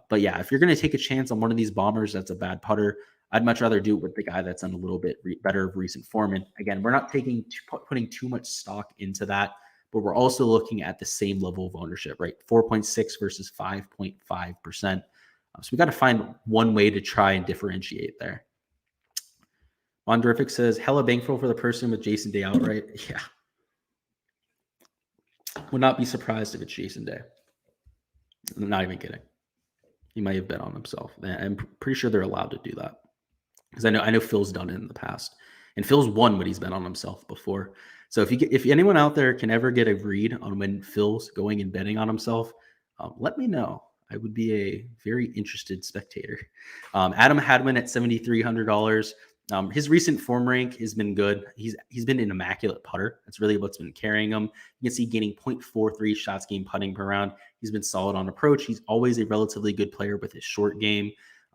But yeah, if you're going to take a chance on one of these bombers that's a bad putter, I'd much rather do it with the guy that's on a little bit better of recent form. And again, we're not putting too much stock into that, but we're also looking at the same level of ownership, right? 4.6 versus 5.5%. So we got to find one way to try and differentiate there. Wonderific says, hella bankroll for the person with Jason Day out, right? Yeah. Would not be surprised if it's Jason Day. I'm not even kidding. He might have bet on himself. I'm pretty sure they're allowed to do that. Because I know Phil's done it in the past. And Phil's won when he's bet on himself before. So if anyone out there can ever get a read on when Phil's going and betting on himself, let me know. I would be a very interested spectator. Adam Hadwin at $7,300. His recent form rank has been good. He's been an immaculate putter. That's really what's been carrying him. You can see gaining 0.43 shots gained putting per round. He's been solid on approach. He's always a relatively good player with his short game.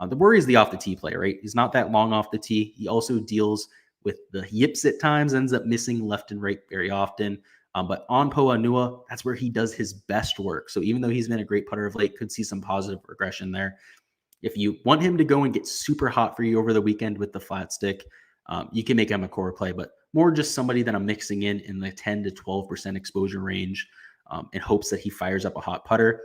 The worry is the off the tee play, right? He's not that long off the tee. He also deals with the yips at times, ends up missing left and right very often. But on Poa Nua, that's where he does his best work. So even though he's been a great putter of late, could see some positive regression there. If you want him to go and get super hot for you over the weekend with the flat stick, you can make him a core play, but more just somebody that I'm mixing in the 10 to 12% exposure range in hopes that he fires up a hot putter.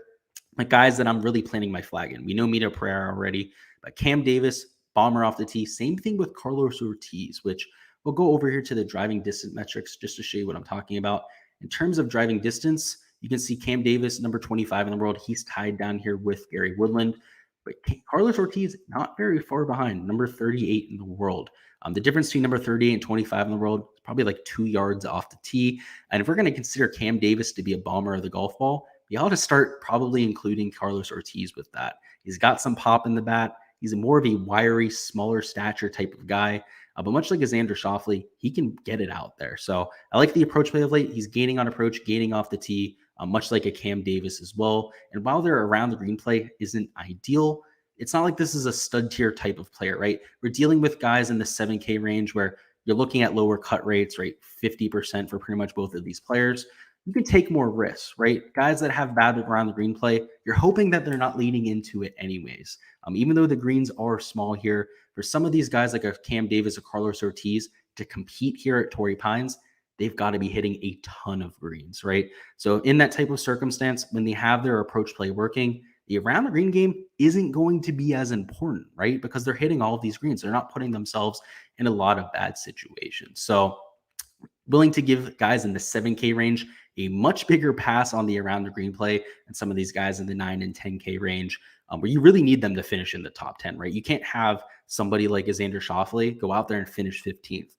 Like guys that I'm really planting my flag in. We know Mito Pereira already, but Cam Davis, bomber off the tee. Same thing with Carlos Ortiz, which we'll go over here to the driving distance metrics just to show you what I'm talking about. In terms of driving distance, you can see Cam Davis, number 25 in the world. He's tied down here with Gary Woodland. But Carlos Ortiz, not very far behind, number 38 in the world. The difference between number 38 and 25 in the world is probably like 2 yards off the tee. And if we're going to consider Cam Davis to be a bomber of the golf ball, you ought to start probably including Carlos Ortiz with that. He's got some pop in the bat. He's more of a wiry, smaller stature type of guy. But much like Xander Schauffele, he can get it out there. So I like the approach play of late. He's gaining on approach, gaining off the tee, much like a Cam Davis as well. And while their around the green play isn't ideal, it's not like this is a stud tier type of player, right? We're dealing with guys in the 7K range where you're looking at lower cut rates, right? 50% for pretty much both of these players. You can take more risks, right? Guys that have bad around the green play, you're hoping that they're not leading into it anyways. Even though the greens are small here, for some of these guys like a Cam Davis or Carlos Ortiz to compete here at Torrey Pines, they've got to be hitting a ton of greens, right? So in that type of circumstance, when they have their approach play working, the around the green game isn't going to be as important, right? Because they're hitting all of these greens. They're not putting themselves in a lot of bad situations. So willing to give guys in the 7K range a much bigger pass on the around the green play and some of these guys in the 9 and 10K range where you really need them to finish in the top 10, right? You can't have somebody like Xander Schauffele go out there and finish 15th.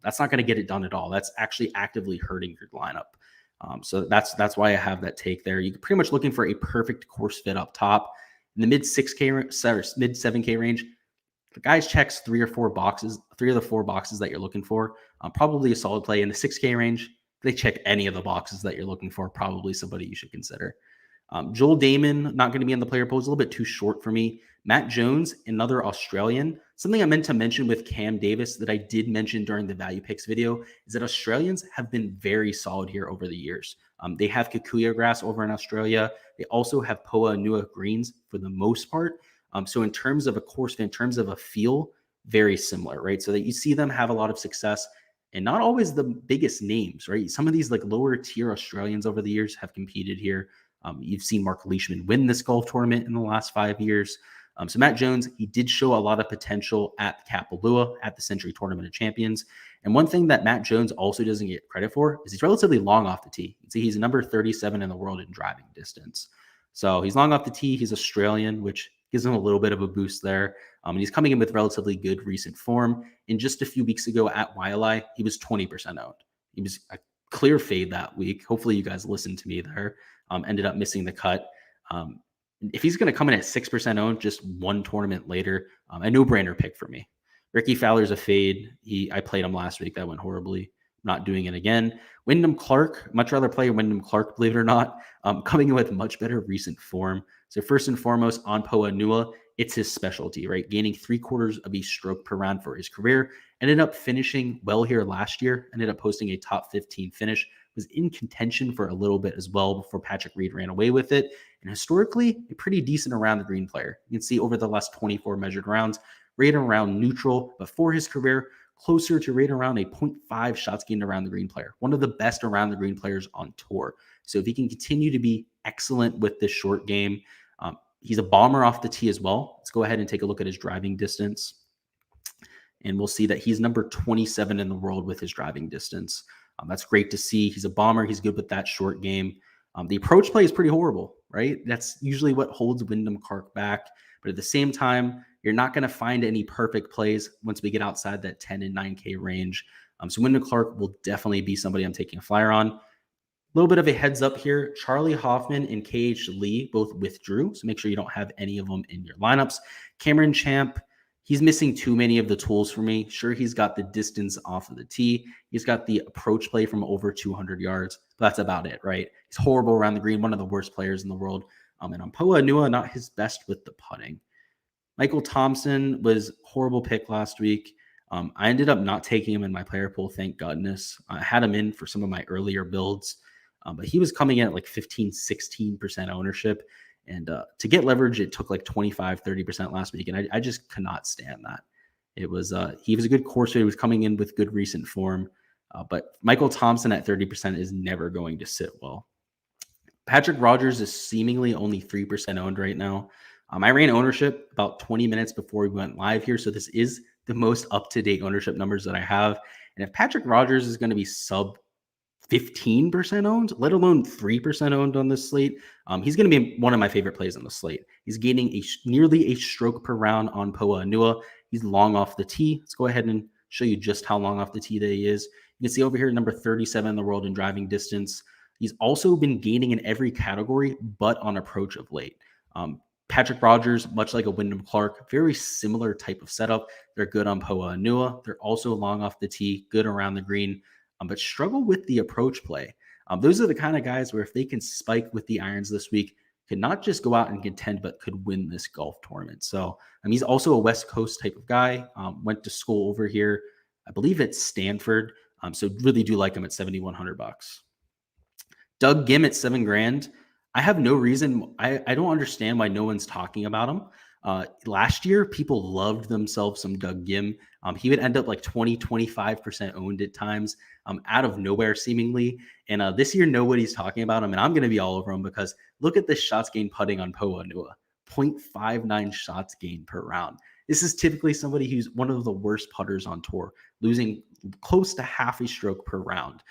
That's not going to get it done at all. That's actually actively hurting your lineup. So that's why I have that take there. You're pretty much looking for a perfect course fit up top. In the mid 7K range, the guys checks three of the four boxes that you're looking for. Probably a solid play. In the 6K range, they check any of the boxes that you're looking for. Probably somebody you should consider. Joel Damon, not going to be in the player pool. He's a little bit too short for me. Matt Jones, another Australian. Something I meant to mention with Cam Davis that I did mention during the value picks video is that Australians have been very solid here over the years. They have Kikuyu grass over in Australia. They also have Poa Nua greens for the most part. So in terms of a course, in terms of a feel, very similar, right? So that you see them have a lot of success and not always the biggest names, right? Some of these like lower tier Australians over the years have competed here. You've seen Mark Leishman win this golf tournament in the last 5 years. So Matt Jones, he did show a lot of potential at Kapalua at the Century Tournament of Champions. And one thing that Matt Jones also doesn't get credit for is he's relatively long off the tee. You see, he's number 37 in the world in driving distance. So he's long off the tee. He's Australian, which gives him a little bit of a boost there. And he's coming in with relatively good recent form. And just a few weeks ago at Wailea, he was 20% owned. He was a clear fade that week. Hopefully you guys listened to me there. Ended up missing the cut. If he's going to come in at 6% owned just one tournament later, a no-brainer pick for me. Ricky Fowler's a fade. I played him last week. That went horribly. not doing it again. Windham Clark, much rather play Windham Clark, believe it or not, coming in with much better recent form. So first and foremost, on Poa, it's his specialty, right? Gaining 3/4 of a stroke per round for his career. Ended up finishing well here last year. Ended up posting a top 15 finish. Was in contention for a little bit as well before Patrick Reed ran away with it. And historically, a pretty decent around the green player. You can see over the last 24 measured rounds, rated around neutral, but for his career, closer to right around a 0.5 shots gained around the green player. One of the best around the green players on tour. So if he can continue to be excellent with this short game, he's a bomber off the tee as well. Let's go ahead and take a look at his driving distance. And we'll see that he's number 27 in the world with his driving distance. That's great to see. He's a bomber. He's good with that short game. The approach play is pretty horrible, right? That's usually what holds Windham Clark back. But at the same time, you're not going to find any perfect plays once we get outside that 10 and 9K range. So Windham Clark will definitely be somebody I'm taking a flyer on. A little bit of a heads up here. Charlie Hoffman and KH Lee both withdrew. So make sure you don't have any of them in your lineups. Cameron Champ, he's missing too many of the tools for me. Sure, he's got the distance off of the tee. He's got the approach play from over 200 yards. But that's about it, right? He's horrible around the green, one of the worst players in the world. And on Poa, not his best with the putting. Michael Thompson was horrible pick last week. I ended up not taking him in my player pool, thank goodness. I had him in for some of my earlier builds, but he was coming in at like 15, 16% ownership. And to get leverage, it took like 25, 30% last week. And I just cannot stand that. It was he was a good courser. He was coming in with good recent form. But Michael Thompson at 30% is never going to sit well. Patrick Rodgers is seemingly only 3% owned right now. I ran ownership about 20 minutes before we went live here. So this is the most up-to-date ownership numbers that I have. And if Patrick Rodgers is going to be sub 15% owned, let alone 3% owned on this slate, he's going to be one of my favorite plays on the slate. He's gaining nearly a stroke per round on Poa. He's long off the tee. Let's go ahead and show you just how long off the tee that he is. You can see over here, number 37 in the world in driving distance. He's also been gaining in every category, but on approach of late. Patrick Rodgers, much like a Windham Clark, very similar type of setup. They're good on Poa. They're also long off the tee, good around the green, but struggle with the approach play. Those are the kind of guys where if they can spike with the irons this week, could not just go out and contend, but could win this golf tournament. So he's also a West Coast type of guy. Went to school over here, I believe it's Stanford. So really do like him at $7,100. Doug Gim at $7,000. I have no reason. I don't understand why no one's talking about him. Last year, people loved themselves some Doug Gim. He would end up like 20, 25% owned at times, out of nowhere seemingly. And this year, nobody's talking about him. And I'm going to be all over him because look at the shots gained putting on Poa. 0.59 shots gained per round. This is typically somebody who's one of the worst putters on tour, losing close to half a stroke per round.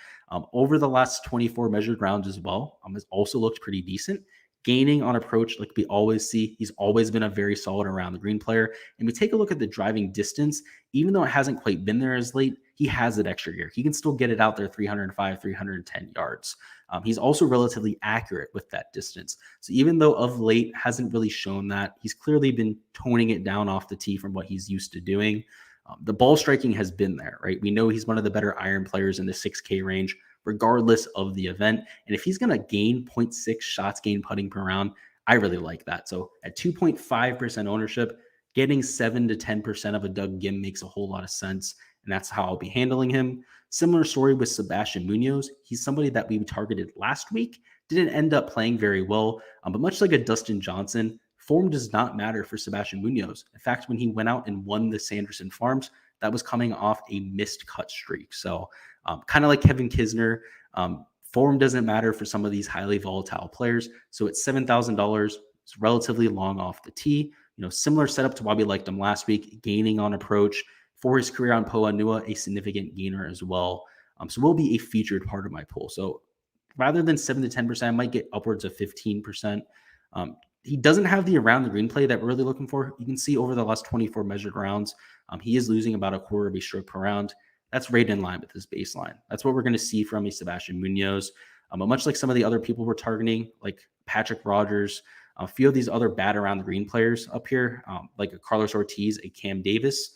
Over the last 24 measured rounds as well, has also looked pretty decent. Gaining on approach, like we always see, he's always been a very solid around the green player. And we take a look at the driving distance, even though it hasn't quite been there as late, he has that extra gear. He can still get it out there 305, 310 yards. He's also relatively accurate with that distance. So even though of late hasn't really shown that, he's clearly been toning it down off the tee from what he's used to doing. The ball striking has been there, right? We know he's one of the better iron players in the 6K range, regardless of the event. And if he's going to gain 0.6 shots gained putting per round, I really like that. So at 2.5% ownership, getting 7 to 10% of a Doug Gim makes a whole lot of sense. And that's how I'll be handling him. Similar story with Sebastian Munoz. He's somebody that we targeted last week, didn't end up playing very well. But much like a Dustin Johnson, form does not matter for Sebastian Munoz. In fact, when he went out and won the Sanderson Farms, that was coming off a missed cut streak. So kind of like Kevin Kisner, form doesn't matter for some of these highly volatile players. So at $7,000, it's relatively long off the tee. Similar setup to why we liked him last week, gaining on approach. For his career on Poa, a significant gainer as well. So will be a featured part of my pool. So rather than 7 to 10%, I might get upwards of 15%. He doesn't have the around the green play that we're really looking for. You can see over the last 24 measured rounds, he is losing about 1/4 of a stroke per round. That's right in line with his baseline. That's what we're going to see from a Sebastian Munoz. But much like some of the other people we're targeting, like Patrick Rodgers, a few of these other bad around the green players up here, like a Carlos Ortiz, a Cam Davis,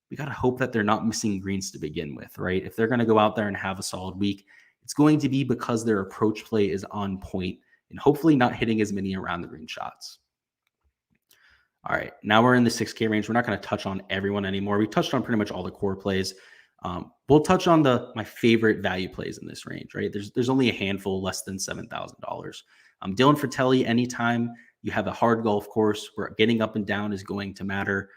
we got to hope that they're not missing greens to begin with, right? If they're going to go out there and have a solid week, it's going to be because their approach play is on point and hopefully not hitting as many around the green shots. All right, now we're in the 6K range. We're not going to touch on everyone anymore. We touched on pretty much all the core plays. We'll touch on my favorite value plays in this range, right? There's only a handful less than $7,000. Dylan Fratelli, anytime you have a hard golf course where getting up and down is going to matter,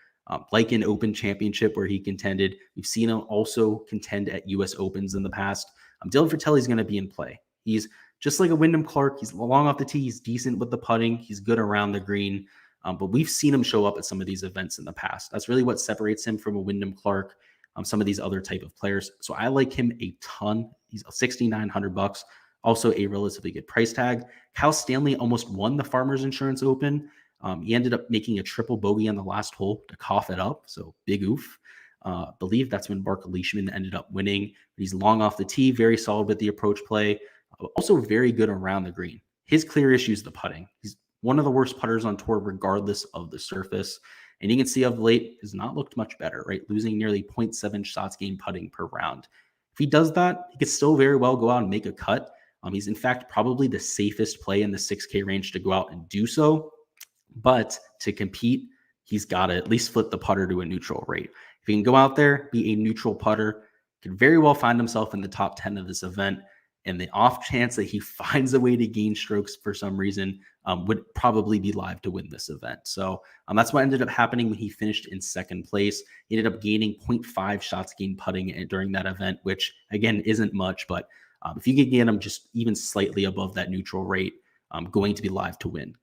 like an Open Championship where he contended. We've seen him also contend at U.S. Opens in the past. Dylan Fratelli is going to be in play. He's just like a Windham Clark. He's long off the tee. He's decent with the putting. He's good around the green. But we've seen him show up at some of these events in the past. That's really what separates him from a Windham Clark, some of these other type of players. So I like him a ton. He's $6,900, also a relatively good price tag. Kyle Stanley almost won the Farmers Insurance Open. He ended up making a triple bogey on the last hole to cough it up. So big oof. Believe that's when Mark Leishman ended up winning. He's long off the tee, very solid with the approach play. Also very good around the green. His clear issue is the putting. He's one of the worst putters on tour, regardless of the surface. And you can see of late has not looked much better, right? Losing nearly 0.7 shots gained putting per round. If he does that, he could still very well go out and make a cut. He's in fact probably the safest play in the 6K range to go out and do so. But to compete, he's got to at least flip the putter to a neutral rate. If he can go out there, be a neutral putter, could very well find himself in the top 10 of this event. And the off chance that he finds a way to gain strokes for some reason would probably be live to win this event. So that's what ended up happening when he finished in second place. He ended up gaining 0.5 shots gained putting during that event, which again isn't much, but if you can get him just even slightly above that neutral rate, going to be live to win.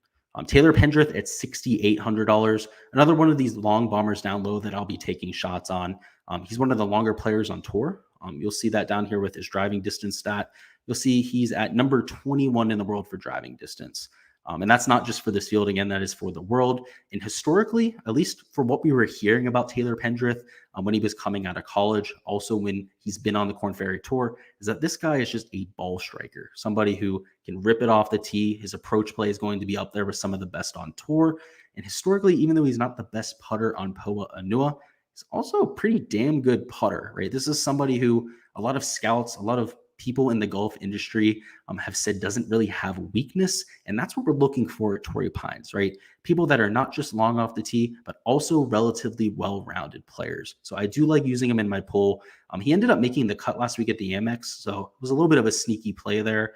Taylor Pendrith at $6,800. Another one of these long bombers down low that I'll be taking shots on. He's one of the longer players on tour. You'll see that down here with his driving distance stat. You'll see he's at number 21 in the world for driving distance. And that's not just for this field. Again, that is for the world. And historically, at least for what we were hearing about Taylor Pendrith when he was coming out of college, also when he's been on the Korn Ferry Tour, is that this guy is just a ball striker, somebody who can rip it off the tee. His approach play is going to be up there with some of the best on tour. And historically, even though he's not the best putter on Poa Anua, he's also a pretty damn good putter, right? This is somebody who a lot of scouts, a lot of people in the golf industry have said doesn't really have weakness. And that's what we're looking for at Torrey Pines, right? People that are not just long off the tee, but also relatively well-rounded players. So I do like using him in my pool. He ended up making the cut last week at the Amex. So it was a little bit of a sneaky play there.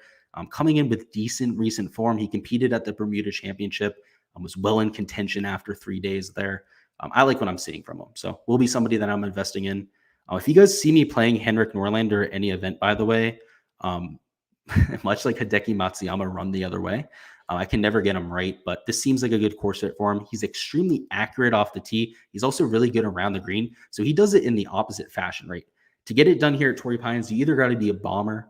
Coming in with decent recent form. He competed at the Bermuda Championship, was well in contention after 3 days there. I like what I'm seeing from him. So will be somebody that I'm investing in. If you guys see me playing Henrik Norlander at any event, by the way, much like Hideki Matsuyama run the other way, I can never get him right, but this seems like a good course fit for him. He's extremely accurate off the tee. He's also really good around the green. So he does it in the opposite fashion, right? To get it done here at Torrey Pines, you either got to be a bomber,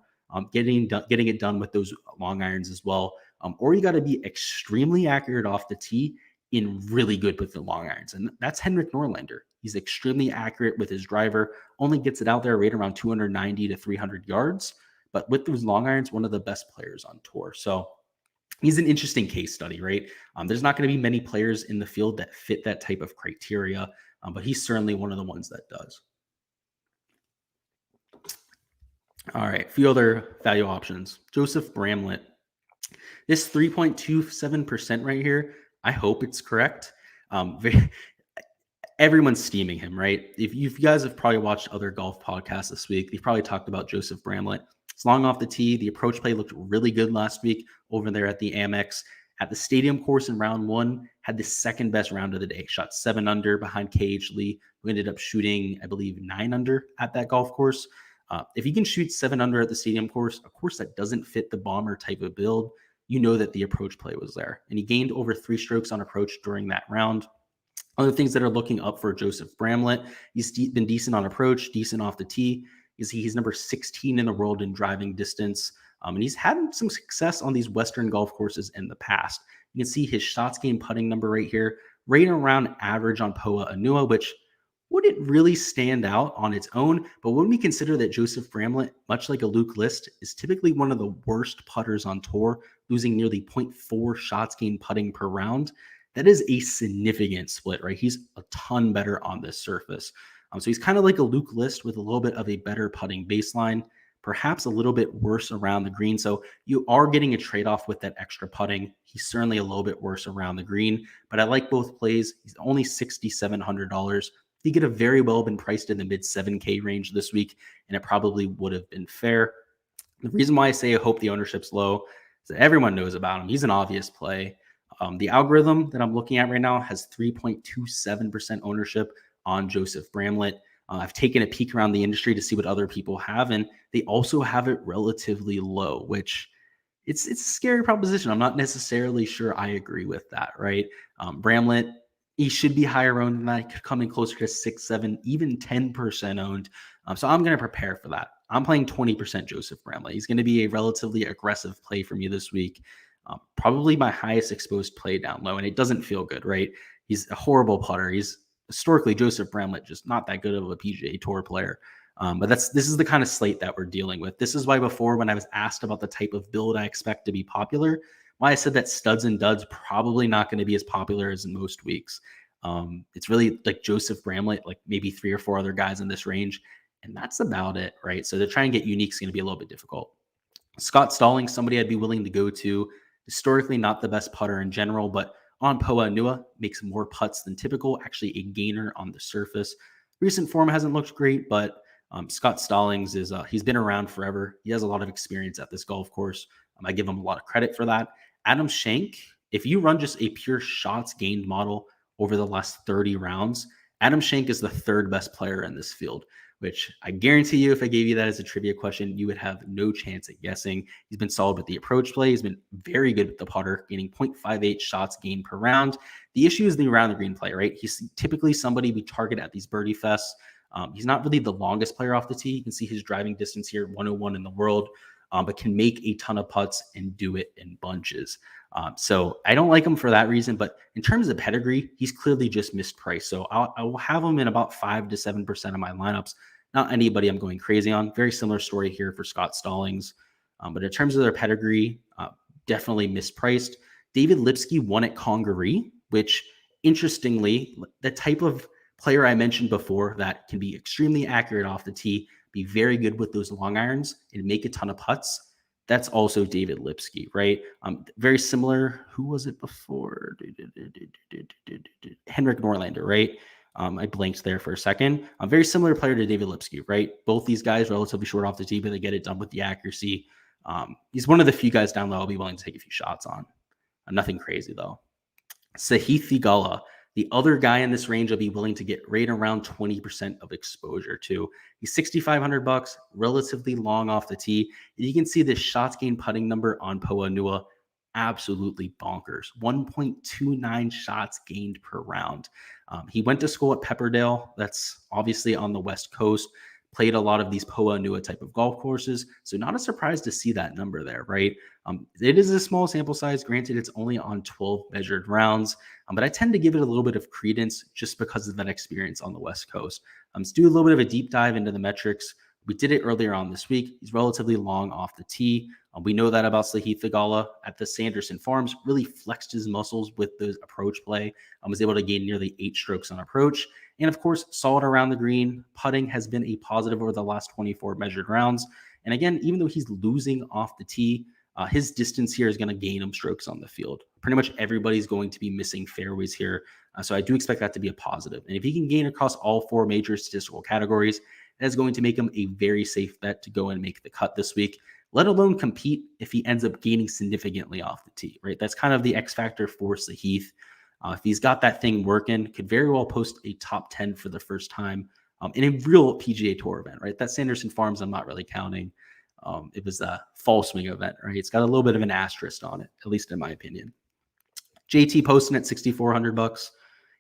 getting it done with those long irons as well, or you got to be extremely accurate off the tee in really good with the long irons. And that's Henrik Norlander. He's extremely accurate with his driver, only gets it out there right around 290 to 300 yards. But with those long irons, one of the best players on tour. So he's an interesting case study, right? There's not going to be many players in the field that fit that type of criteria, but he's certainly one of the ones that does. All right, a few other value options. Joseph Bramlett. This 3.27% right here, I hope it's correct. Everyone's steaming him, right? If you guys have probably watched other golf podcasts this week, they've probably talked about Joseph Bramlett. It's long off the tee. The approach play looked really good last week over there at the Amex. At the stadium course in round one, had the second best round of the day. Shot 7 under behind KH Lee, who ended up shooting, I believe, 9 under at that golf course. If he can shoot 7 under at the stadium course, a course that doesn't fit the bomber type of build, you know that the approach play was there. And he gained over 3 strokes on approach during that round. Other things that are looking up for Joseph Bramlett, he's been decent on approach, decent off the tee. He's number 16 in the world in driving distance. And he's had some success on these Western golf courses in the past. You can see his shots gained putting number right here, right around average on Poa Anua, which wouldn't really stand out on its own. But when we consider that Joseph Bramlett, much like a Luke List, is typically one of the worst putters on tour, losing nearly 0.4 shots gained putting per round, that is a significant split, right? He's a ton better on this surface. So he's kind of like a Luke List with a little bit of a better putting baseline, perhaps a little bit worse around the green. So you are getting a trade-off with that extra putting. He's certainly a little bit worse around the green, but I like both plays. He's only $6,700. He could have very well been priced in the mid 7K range this week, and it probably would have been fair. The reason why I say I hope the ownership's low is that everyone knows about him. He's an obvious play. The algorithm that I'm looking at right now has 3.27% ownership on Joseph Bramlett. I've taken a peek around the industry to see what other people have, and they also have it relatively low, which it's a scary proposition. I'm not necessarily sure I agree with that, right? Bramlett, he should be higher owned than that. He could come in closer to 6, 7, even 10% owned. So I'm going to prepare for that. I'm playing 20% Joseph Bramlett. He's going to be a relatively aggressive play for me this week. Probably my highest exposed play down low, and it doesn't feel good, right? He's a horrible putter. He's historically Joseph Bramlett, just not that good of a PGA Tour player. But this is the kind of slate that we're dealing with. This is why before, when I was asked about the type of build I expect to be popular, why I said that studs and duds probably not going to be as popular as in most weeks. It's really like Joseph Bramlett, like maybe 3 or 4 other guys in this range, and that's about it, right? So to try and get unique is going to be a little bit difficult. Scott Stallings, somebody I'd be willing to go to. Historically, not the best putter in general, but on Poa Nua, makes more putts than typical, actually a gainer on the surface. Recent form hasn't looked great, but Scott Stallings he's been around forever. He has a lot of experience at this golf course. I give him a lot of credit for that. Adam Shank, if you run just a pure shots gained model over the last 30 rounds, Adam Shank is the 3rd best player in this field, which I guarantee you, if I gave you that as a trivia question, you would have no chance at guessing. He's been solid with the approach play. He's been very good with the putter, gaining 0.58 shots gained per round. The issue is the around the green play, right? He's typically somebody we target at these birdie fests. He's not really the longest player off the tee. You can see his driving distance here, 101 in the world, but can make a ton of putts and do it in bunches. So I don't like him for that reason, but in terms of pedigree, he's clearly just mispriced. So I will have him in about 5 to 7% of my lineups. Not anybody I'm going crazy on. Very similar story here for Scott Stallings. But in terms of their pedigree, definitely mispriced. David Lipsky won at Congaree, which interestingly, the type of player I mentioned before that can be extremely accurate off the tee, be very good with those long irons, and make a ton of putts. That's also David Lipsky, right? Very similar. Who was it before? Henrik Norlander, right? I blanked there for a second. A very similar player to David Lipsky, right? Both these guys relatively short off the tee, but they get it done with the accuracy. He's one of the few guys down low I'll be willing to take a few shots on. Nothing crazy, though. Sahith Theegala, the other guy in this range I'll be willing to get right around 20% of exposure to. He's $6,500, relatively long off the tee. And you can see this shots gained putting number on Poa Nua, absolutely bonkers. 1.29 shots gained per round. He went to school at Pepperdale. That's obviously on the West Coast. Played a lot of these Poa Nua type of golf courses. So not a surprise to see that number there, right? It is a small sample size. Granted, it's only on 12 measured rounds, but I tend to give it a little bit of credence just because of that experience on the West Coast. Let's do a little bit of a deep dive into the metrics. We did it earlier on this week. He's relatively long off the tee. We know that about Sahith Theegala at the Sanderson Farms. Really flexed his muscles with the approach play. Was able to gain nearly 8 strokes on approach. And of course, solid around the green. Putting has been a positive over the last 24 measured rounds. And again, even though he's losing off the tee, his distance here is going to gain him strokes on the field. Pretty much everybody's going to be missing fairways here. So I do expect that to be a positive. And if he can gain across all 4 major statistical categories, that is going to make him a very safe bet to go and make the cut this week, let alone compete if he ends up gaining significantly off the tee, right? That's kind of the X factor for Sahith. If he's got that thing working, could very well post a top 10 for the first time in a real PGA Tour event, right? That Sanderson Farms, I'm not really counting. It was a fall swing event, right? It's got a little bit of an asterisk on it, at least in my opinion. JT Poston at $6,400.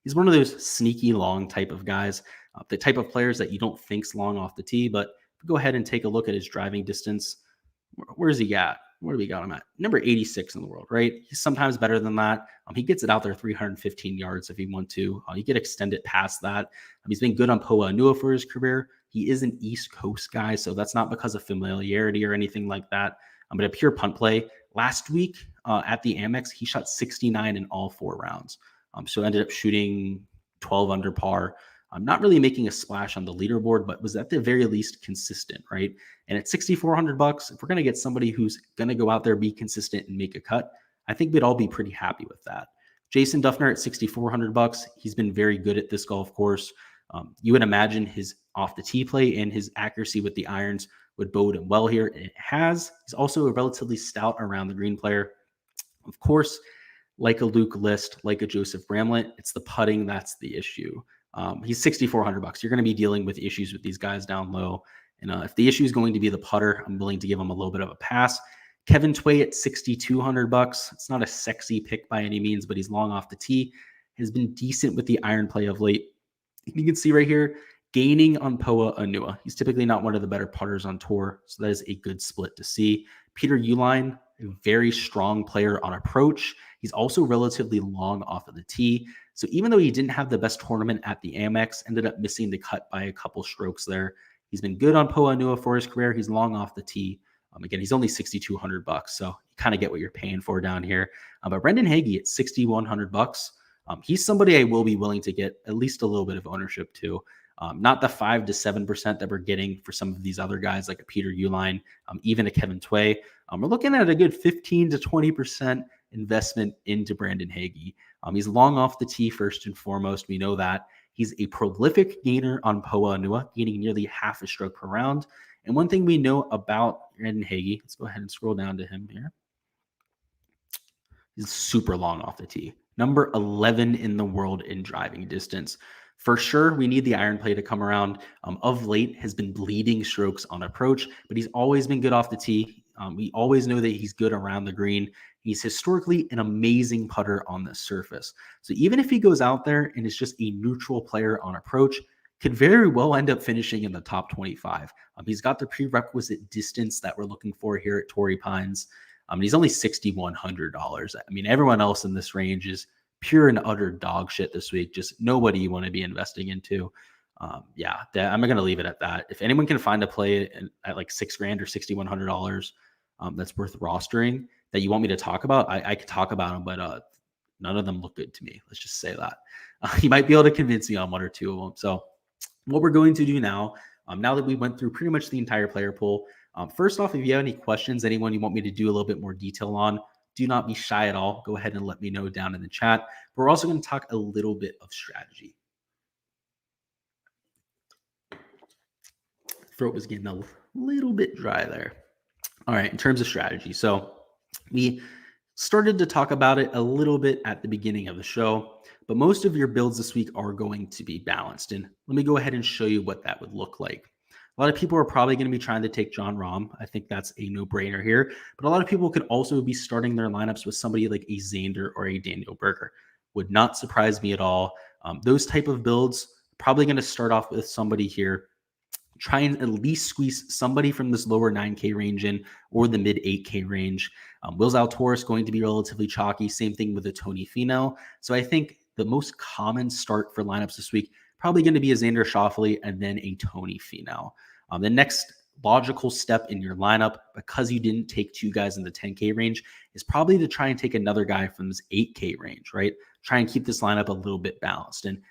He's one of those sneaky long type of guys, the type of players that you don't think's long off the tee, but go ahead and take a look at his driving distance. Where's he at? Where do we got him at? Number 86 in the world, right? He's sometimes better than that. He gets it out there 315 yards if he want to. You could extend it past that. He's been good on Poa Nua for his career. He is an East Coast guy, so that's not because of familiarity or anything like that. But a pure punt play. Last week at the Amex, he shot 69 in all 4 rounds. So ended up shooting 12 under par. Not really making a splash on the leaderboard, but was at the very least consistent, right? And at $6,400, if we're going to get somebody who's going to go out there, be consistent, and make a cut, I think we'd all be pretty happy with that. Jason Dufner at $6,400. He's been very good at this golf course. You would imagine his off the tee play and his accuracy with the irons would bode him well here, and it has. He's also a relatively stout around the green player. Of course, like a Luke List, like a Joseph Bramlett, it's the putting that's the issue. He's $6,400. You're going to be dealing with issues with these guys down low. And if the issue is going to be the putter, I'm willing to give him a little bit of a pass. Kevin Tway at $6,200. It's not a sexy pick by any means, but he's long off the tee. Has been decent with the iron play of late. You can see right here, gaining on Poa Anua. He's typically not one of the better putters on tour, so that is a good split to see. Peter Uihlein, a very strong player on approach. He's also relatively long off of the tee. So even though he didn't have the best tournament at the Amex, ended up missing the cut by a couple strokes there. He's been good on Poa Anua for his career. He's long off the tee. Again, he's only $6,200, so you kind of get what you're paying for down here. But Brendan Hagee at $6,100. He's somebody I will be willing to get at least a little bit of ownership to. Not the 5 to 7% that we're getting for some of these other guys like a Peter Uihlein, even a Kevin Tway. We're looking at a good 15 to 20% investment into Brandon Hagee. He's long off the tee first and foremost. We know that. He's a prolific gainer on Poa Anua, gaining nearly half a stroke per round. And one thing we know about Brandon Hagee, let's go ahead and scroll down to him here. He's super long off the tee. Number 11 in the world in driving distance. For sure, we need the iron play to come around. Of late, has been bleeding strokes on approach, but he's always been good off the tee. We always know that he's good around the green. He's historically an amazing putter on the surface. So even if he goes out there and is just a neutral player on approach, could very well end up finishing in the top 25. He's got the prerequisite distance that we're looking for here at Torrey Pines. He's only $6,100. I mean, everyone else in this range is pure and utter dog shit this week. Just nobody you want to be investing into. I'm going to leave it at that. If anyone can find a play at like $6,000 or $6,100 that's worth rostering that you want me to talk about, I could talk about them, but none of them look good to me. Let's just say that. You might be able to convince me on one or two of them. So what we're going to do now that we went through pretty much the entire player pool, first off, if you have any questions, anyone you want me to do a little bit more detail on, do not be shy at all. Go ahead and let me know down in the chat. But we're also going to talk a little bit of strategy. Throat was getting a little bit dry there. All right, in terms of strategy. So we started to talk about it a little bit at the beginning of the show, but most of your builds this week are going to be balanced. And let me go ahead and show you what that would look like. A lot of people are probably going to be trying to take Jon Rahm. I think that's a no-brainer here. But a lot of people could also be starting their lineups with somebody like a Xander or a Daniel Berger. Would not surprise me at all. Those type of builds, probably going to start off with somebody here. Try and at least squeeze somebody from this lower 9K range in or the mid 8K range. Will Zalatoris going to be relatively chalky. Same thing with a Tony Finau. So I think the most common start for lineups this week, probably going to be a Xander Schauffele and then a Tony Finau. The next logical step in your lineup, because you didn't take two guys in the 10K range, is probably to try and take another guy from this 8K range, right? Try and keep this lineup a little bit balanced. And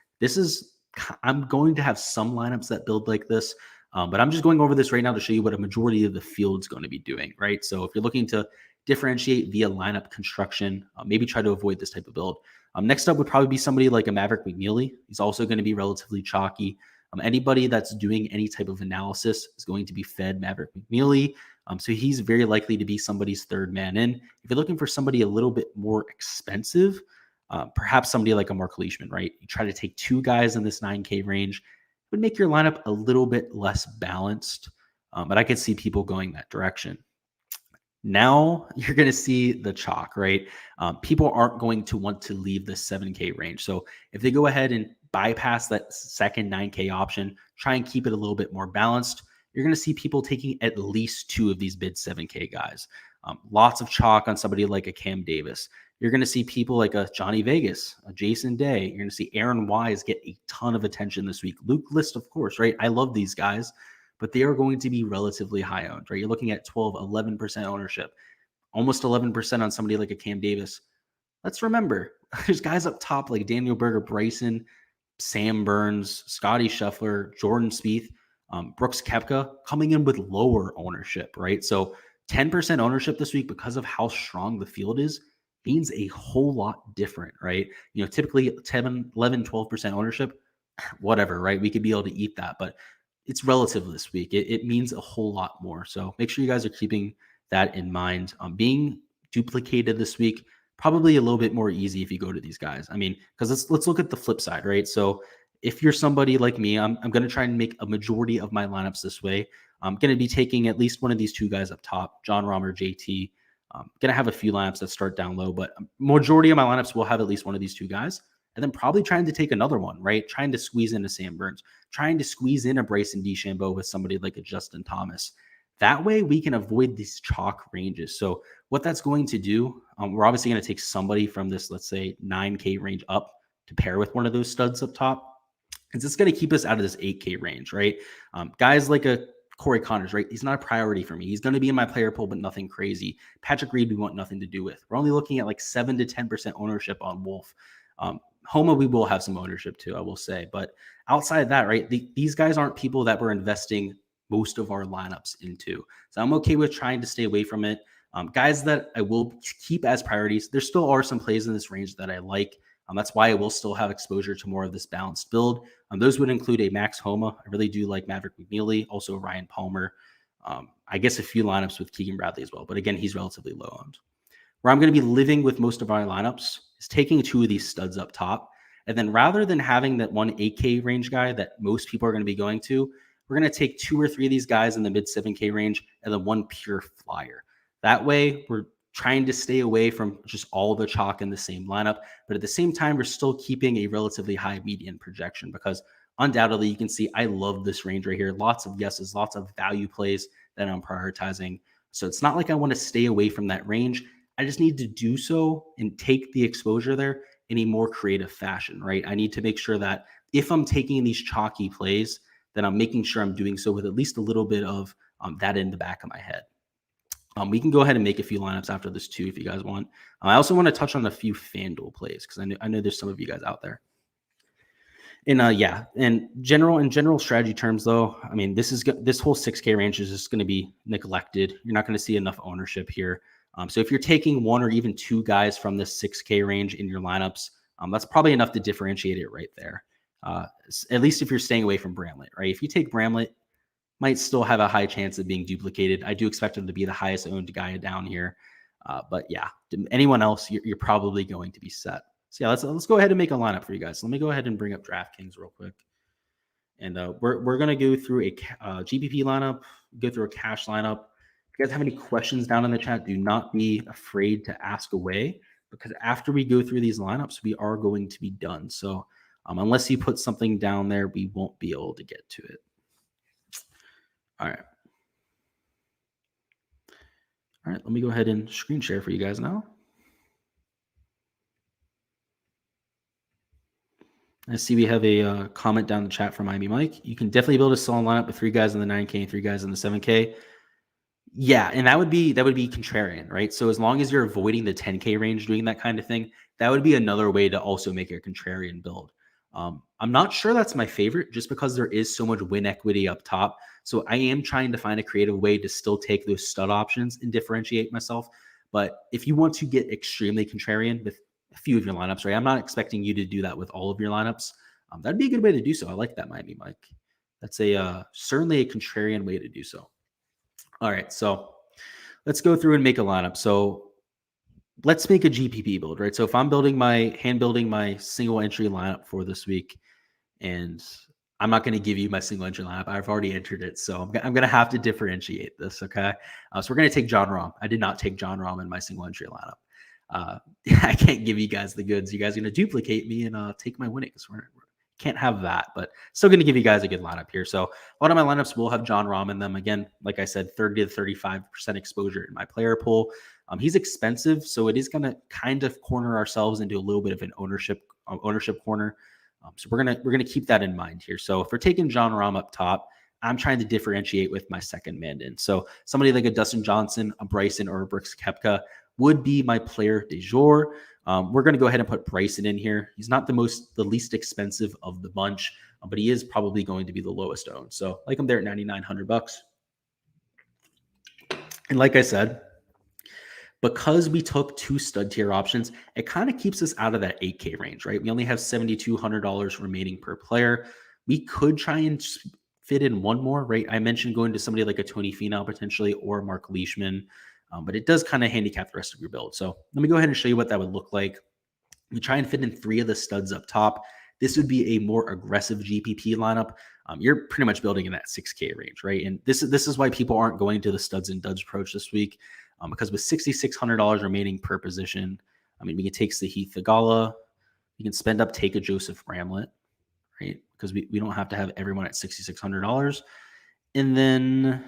I'm going to have some lineups that build like this, but I'm just going over this right now to show you what a majority of the field's going to be doing, right? So if you're looking to differentiate via lineup construction, maybe try to avoid this type of build. Next up would probably be somebody like a Maverick McNealy. He's also going to be relatively chalky. Anybody that's doing any type of analysis is going to be fed Maverick McNealy. So he's very likely to be somebody's third man in. If you're looking for somebody a little bit more expensive, perhaps somebody like a Mark Leishman, right? You try to take two guys in this 9K range, it would make your lineup a little bit less balanced. But I could see people going that direction. Now you're going to see the chalk, right? People aren't going to want to leave the 7K range. So if they go ahead and bypass that second 9K option, try and keep it a little bit more balanced, you're going to see people taking at least two of these mid 7K guys. Lots of chalk on somebody like a Cam Davis. You're going to see people like a Johnny Vegas, a Jason Day. You're going to see Aaron Wise get a ton of attention this week. Luke List, of course, right? I love these guys, but they are going to be relatively high owned, right? You're looking at 12, 11% ownership, almost 11% on somebody like a Cam Davis. Let's remember, there's guys up top like Daniel Berger, Bryson, Sam Burns, Scotty Scheffler, Jordan Spieth, Brooks Koepka coming in with lower ownership, right? So 10% ownership this week because of how strong the field is means a whole lot different, right? Typically 10, 11, 12% ownership, whatever, right? We could be able to eat that, but it's relative this week. It means a whole lot more. So make sure you guys are keeping that in mind. Being duplicated this week, probably a little bit more easy if you go to these guys. I mean, because let's look at the flip side, right? So if you're somebody like me, I'm going to try and make a majority of my lineups this way. I'm going to be taking at least one of these two guys up top, John Rahm or JT. I'm going to have a few lineups that start down low, but majority of my lineups will have at least one of these two guys. And then probably trying to take another one, right? Trying to squeeze in a Sam Burns, trying to squeeze in a Bryson DeChambeau with somebody like a Justin Thomas. That way we can avoid these chalk ranges. So what that's going to do, we're obviously going to take somebody from this, let's say 9K range up to pair with one of those studs up top. It's just going to keep us out of this 8K range, right? Guys like a Corey Connors, right? He's not a priority for me. He's going to be in my player pool, but nothing crazy. Patrick Reed, we want nothing to do with. We're only looking at like 7 to 10% ownership on Wolf. Houma, we will have some ownership too, I will say. But outside of that, right, these guys aren't people that we're investing most of our lineups into. So I'm okay with trying to stay away from it. Guys that I will keep as priorities, there still are some plays in this range that I like. That's why I will still have exposure to more of this balanced build. Those would include a Max Homa. I really do like Maverick McNealy, also Ryan Palmer. I guess a few lineups with Keegan Bradley as well. But again, he's relatively low owned. Where I'm going to be living with most of our lineups is taking two of these studs up top. And then rather than having that one 8K range guy that most people are going to be going to, we're going to take 2 or 3 of these guys in the mid 7K range and then one pure flyer. That way, we're trying to stay away from just all the chalk in the same lineup. But at the same time, we're still keeping a relatively high median projection because undoubtedly you can see I love this range right here. Lots of guesses, lots of value plays that I'm prioritizing. So it's not like I want to stay away from that range. I just need to do so and take the exposure there in a more creative fashion, right? I need to make sure that if I'm taking these chalky plays, then I'm making sure I'm doing so with at least a little bit of that in the back of my head. We can go ahead and make a few lineups after this too, if you guys want. I also want to touch on a few FanDuel plays because I know there's some of you guys out there. And in general strategy terms, though, I mean, this whole 6K range is just going to be neglected. You're not going to see enough ownership here. So if you're taking 1 or even 2 guys from this 6K range in your lineups, that's probably enough to differentiate it right there. At least if you're staying away from Bramlett, right? If you take Bramlett, might still have a high chance of being duplicated. I do expect him to be the highest owned guy down here. But yeah, anyone else, you're probably going to be set. So yeah, let's go ahead and make a lineup for you guys. Let me go ahead and bring up Draftkings real quick. And we're going to go through a GPP lineup, go through a cash lineup. If you guys have any questions down in the chat, do not be afraid to ask away because after we go through these lineups, we are going to be done. So unless you put something down there, we won't be able to get to it. All right. All right, let me go ahead and screen share for you guys now. I see we have a comment down in the chat from Miami Mike. You can definitely build a solid lineup with 3 guys in the 9K and 3 guys in the 7K. Yeah, and that would be contrarian, right? So as long as you're avoiding the 10K range doing that kind of thing, that would be another way to also make a contrarian build. I'm not sure that's my favorite just because there is so much win equity up top. So I am trying to find a creative way to still take those stud options and differentiate myself. But if you want to get extremely contrarian with a few of your lineups, right? I'm not expecting you to do that with all of your lineups. That'd be a good way to do so. I like that, Miami Mike. That's certainly a contrarian way to do so. All right, so let's go through and make a lineup. So let's make a GPP build, right? So if I'm hand building my single entry lineup for this week, and I'm not going to give you my single entry lineup. I've already entered it. So I'm going to have to differentiate this. Okay. So we're going to take John Rahm. I did not take John Rahm in my single entry lineup. I can't give you guys the goods. You guys are going to duplicate me and take my winnings. We can't have that, but still going to give you guys a good lineup here. So a lot of my lineups will have John Rahm in them. Again, like I said, 30 to 35% exposure in my player pool. He's expensive, so it is going to kind of corner ourselves into a little bit of an ownership corner. So we're gonna keep that in mind here. So if we're taking John Rahm up top, I'm trying to differentiate with my second man in. So somebody like a Dustin Johnson, a Bryson, or a Brooks Koepka would be my player du jour. We're going to go ahead and put Bryson in here. He's not the least expensive of the bunch, but he is probably going to be the lowest owned. So like I'm there at $9,900. And like I said, because we took 2 stud tier options, it kind of keeps us out of that 8K range, right? We only have $7,200 remaining per player. We could try and fit in one more, right? I mentioned going to somebody like a Tony Finau potentially or Mark Leishman, but it does kind of handicap the rest of your build. So let me go ahead and show you what that would look like. We try and fit in 3 of the studs up top. This would be a more aggressive GPP lineup. You're pretty much building in that 6K range, right? And this is why people aren't going to the studs and duds approach this week. Because with $6,600 remaining per position, I mean, we can take Sahith Theegala, we can spend up, take a Joseph Bramlett, right? Because we don't have to have everyone at $6,600. And then,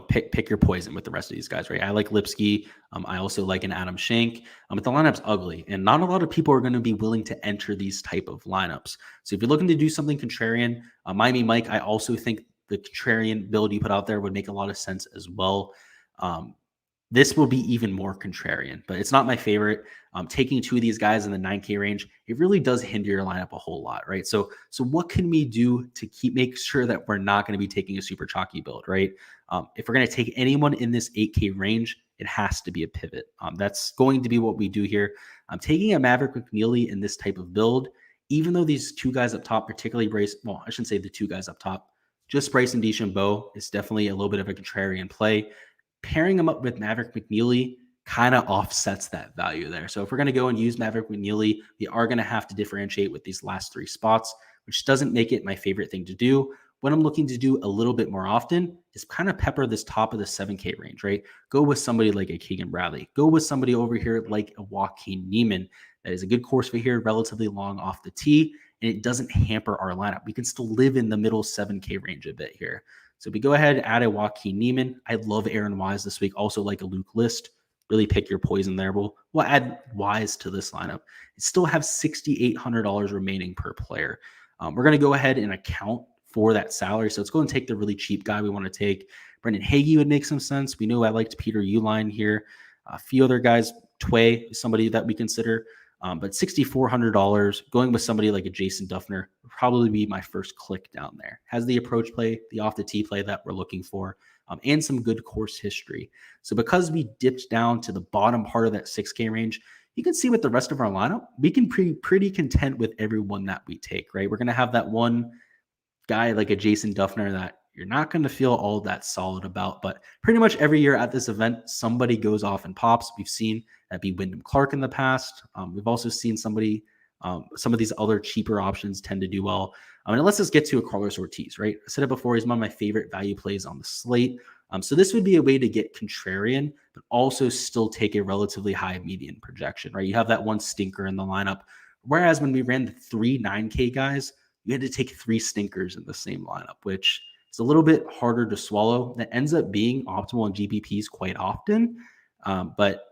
pick your poison with the rest of these guys, right? I like Lipsky. I also like an Adam Shank. But the lineup's ugly, and not a lot of people are going to be willing to enter these type of lineups. So if you're looking to do something contrarian, Miami Mike, I also think the contrarian build you put out there would make a lot of sense as well. This will be even more contrarian, but it's not my favorite. Taking 2 of these guys in the 9K range, it really does hinder your lineup a whole lot, right? So what can we do to make sure that we're not going to be taking a super chalky build, right? If we're going to take anyone in this 8K range, it has to be a pivot. That's going to be what we do here. I'm taking a Maverick McNealy in this type of build, even though these 2 guys up top, particularly I shouldn't say the 2 guys up top, just Bryson DeChambeau is definitely a little bit of a contrarian play. Pairing him up with Maverick McNealy kind of offsets that value there. So if we're going to go and use Maverick McNealy, we are going to have to differentiate with these last 3 spots, which doesn't make it my favorite thing to do. What I'm looking to do a little bit more often is kind of pepper this top of the 7K range, right? Go with somebody like a Keegan Bradley. Go with somebody over here like a Joaquin Niemann. That is a good course for here, relatively long off the tee, and it doesn't hamper our lineup. We can still live in the middle 7K range a bit here. So we go ahead and add a Joaquin Niemann. I love Aaron Wise this week. Also like a Luke List. Really pick your poison there. We'll add Wise to this lineup. It still have $6,800 remaining per player. We're going to go ahead and account for that salary. So let's go and take the really cheap guy we want to take. Brendan Hagee would make some sense. We know I liked Peter Uihlein here. A few other guys. Tway is somebody that we consider. But $6,400, going with somebody like a Jason Dufner would probably be my first click down there. Has the approach play, the off the tee play that we're looking for, and some good course history. So because we dipped down to the bottom part of that 6K range, you can see with the rest of our lineup, we can be pretty content with everyone that we take, right? We're going to have that one guy like a Jason Dufner that you're not going to feel all that solid about, but pretty much every year at this event, somebody goes off and pops. We've seen that be Windham Clark in the past. We've also seen some of these other cheaper options tend to do well. And let's just get to a Carlos Ortiz, right? I said it before, he's one of my favorite value plays on the slate. So this would be a way to get contrarian, but also still take a relatively high median projection, right? You have that one stinker in the lineup. Whereas when we ran the 3 9K guys, you had to take 3 stinkers in the same lineup, which is a little bit harder to swallow. That ends up being optimal in GPPs quite often, but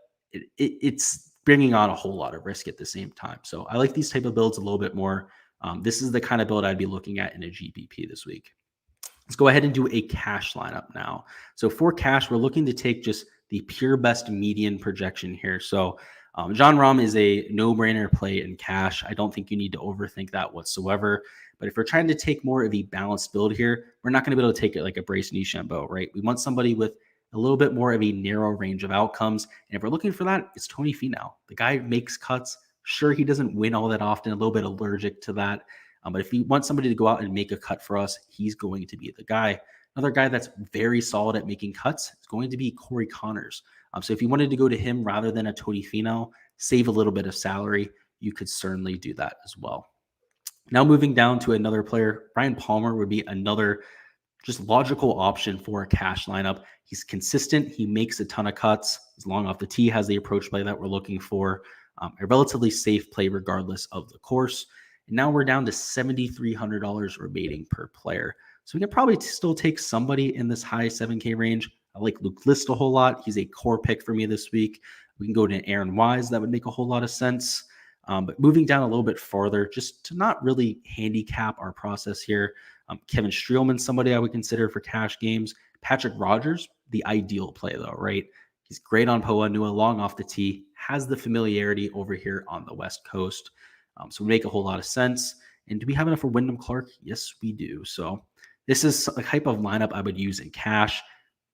it's bringing on a whole lot of risk at the same time. So I like these type of builds a little bit more. This is the kind of build I'd be looking at in a GPP this week. Let's go ahead and do a cash lineup now. So for cash, we're looking to take just the pure best median projection here. So Jon Rahm is a no-brainer play in cash. I don't think you need to overthink that whatsoever. But if we're trying to take more of a balanced build here, we're not going to be able to take it like a Bryson DeChambeau, right? We want somebody with a little bit more of a narrow range of outcomes. And if we're looking for that, it's Tony Finau. The guy makes cuts. Sure, he doesn't win all that often, a little bit allergic to that. But if you want somebody to go out and make a cut for us, he's going to be the guy. Another guy that's very solid at making cuts is going to be Corey Connors. So if you wanted to go to him rather than a Tony Finau, save a little bit of salary, you could certainly do that as well. Now moving down to another player, Brian Palmer would be another just logical option for a cash lineup. He's consistent. He makes a ton of cuts. He's long off the tee, has the approach play that we're looking for. A relatively safe play regardless of the course. And now we're down to $7,300 remaining per player. So we can probably still take somebody in this high 7K range. I like Luke List a whole lot. He's a core pick for me this week. We can go to Aaron Wise. That would make a whole lot of sense. But moving down a little bit farther, just to not really handicap our process here, Kevin Streelman, somebody I would consider for cash games. Patrick Rogers, the ideal play though, right? He's great on Poa Nua, long off the tee, has the familiarity over here on the West Coast. So we make a whole lot of sense. And do we have enough for Windham Clark? Yes, we do. So this is a type of lineup I would use in cash.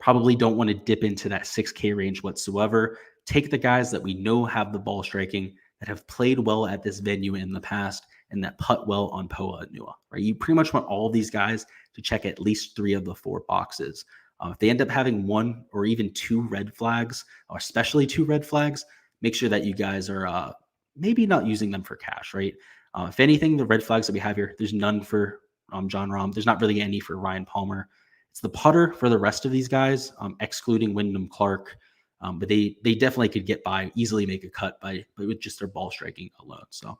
Probably don't want to dip into that 6K range whatsoever. Take the guys that we know have the ball striking, that have played well at this venue in the past, and that putt well on Poa Nua, right? You pretty much want all of these guys to check at least 3 of the 4 boxes. If they end up having 1 or even 2 red flags, or especially 2 red flags, make sure that you guys are maybe not using them for cash, right? If anything, the red flags that we have here, there's none for John Rahm. There's not really any for Ryan Palmer. It's the putter for the rest of these guys, excluding Windham Clark. But they definitely could get by, easily make a cut with just their ball striking alone. So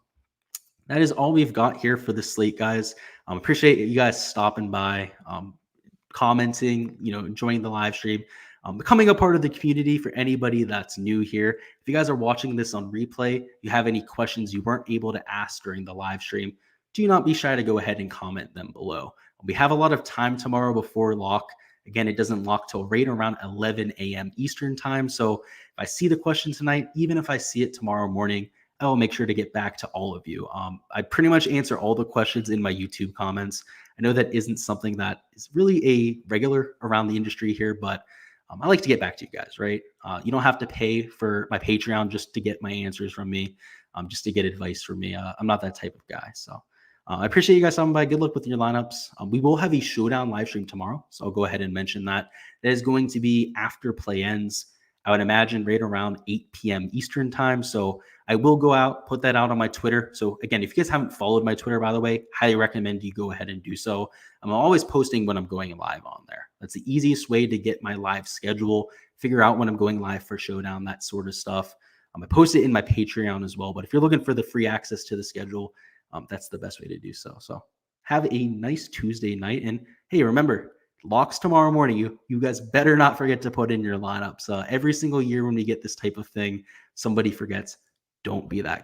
that is all we've got here for the slate, guys. Appreciate you guys stopping by, commenting, enjoying the live stream, becoming a part of the community. For anybody that's new here, if you guys are watching this on replay, you have any questions you weren't able to ask during the live stream, do not be shy to go ahead and comment them below. We have a lot of time tomorrow before lock. Again, it doesn't lock till right around 11 a.m. Eastern time. So if I see the question tonight, even if I see it tomorrow morning, I will make sure to get back to all of you. I pretty much answer all the questions in my YouTube comments. I know that isn't something that is really a regular around the industry here, but I like to get back to you guys, right? You don't have to pay for my Patreon just to get my answers from me, just to get advice from me. I'm not that type of guy. So I appreciate you guys stopping by. Good luck with your lineups. We will have a showdown live stream tomorrow, so I'll go ahead and mention that. That is going to be after play ends. I would imagine right around 8 p.m. Eastern time. So I will go out, put that out on my Twitter. So again, if you guys haven't followed my Twitter, by the way, highly recommend you go ahead and do so. I'm always posting when I'm going live on there. That's the easiest way to get my live schedule, figure out when I'm going live for showdown, that sort of stuff. I post it in my Patreon as well. But if you're looking for the free access to the schedule, that's the best way to do so. So have a nice Tuesday night. And hey, remember, locks tomorrow morning. You guys better not forget to put in your lineups. Every single year when we get this type of thing, somebody forgets. Don't be that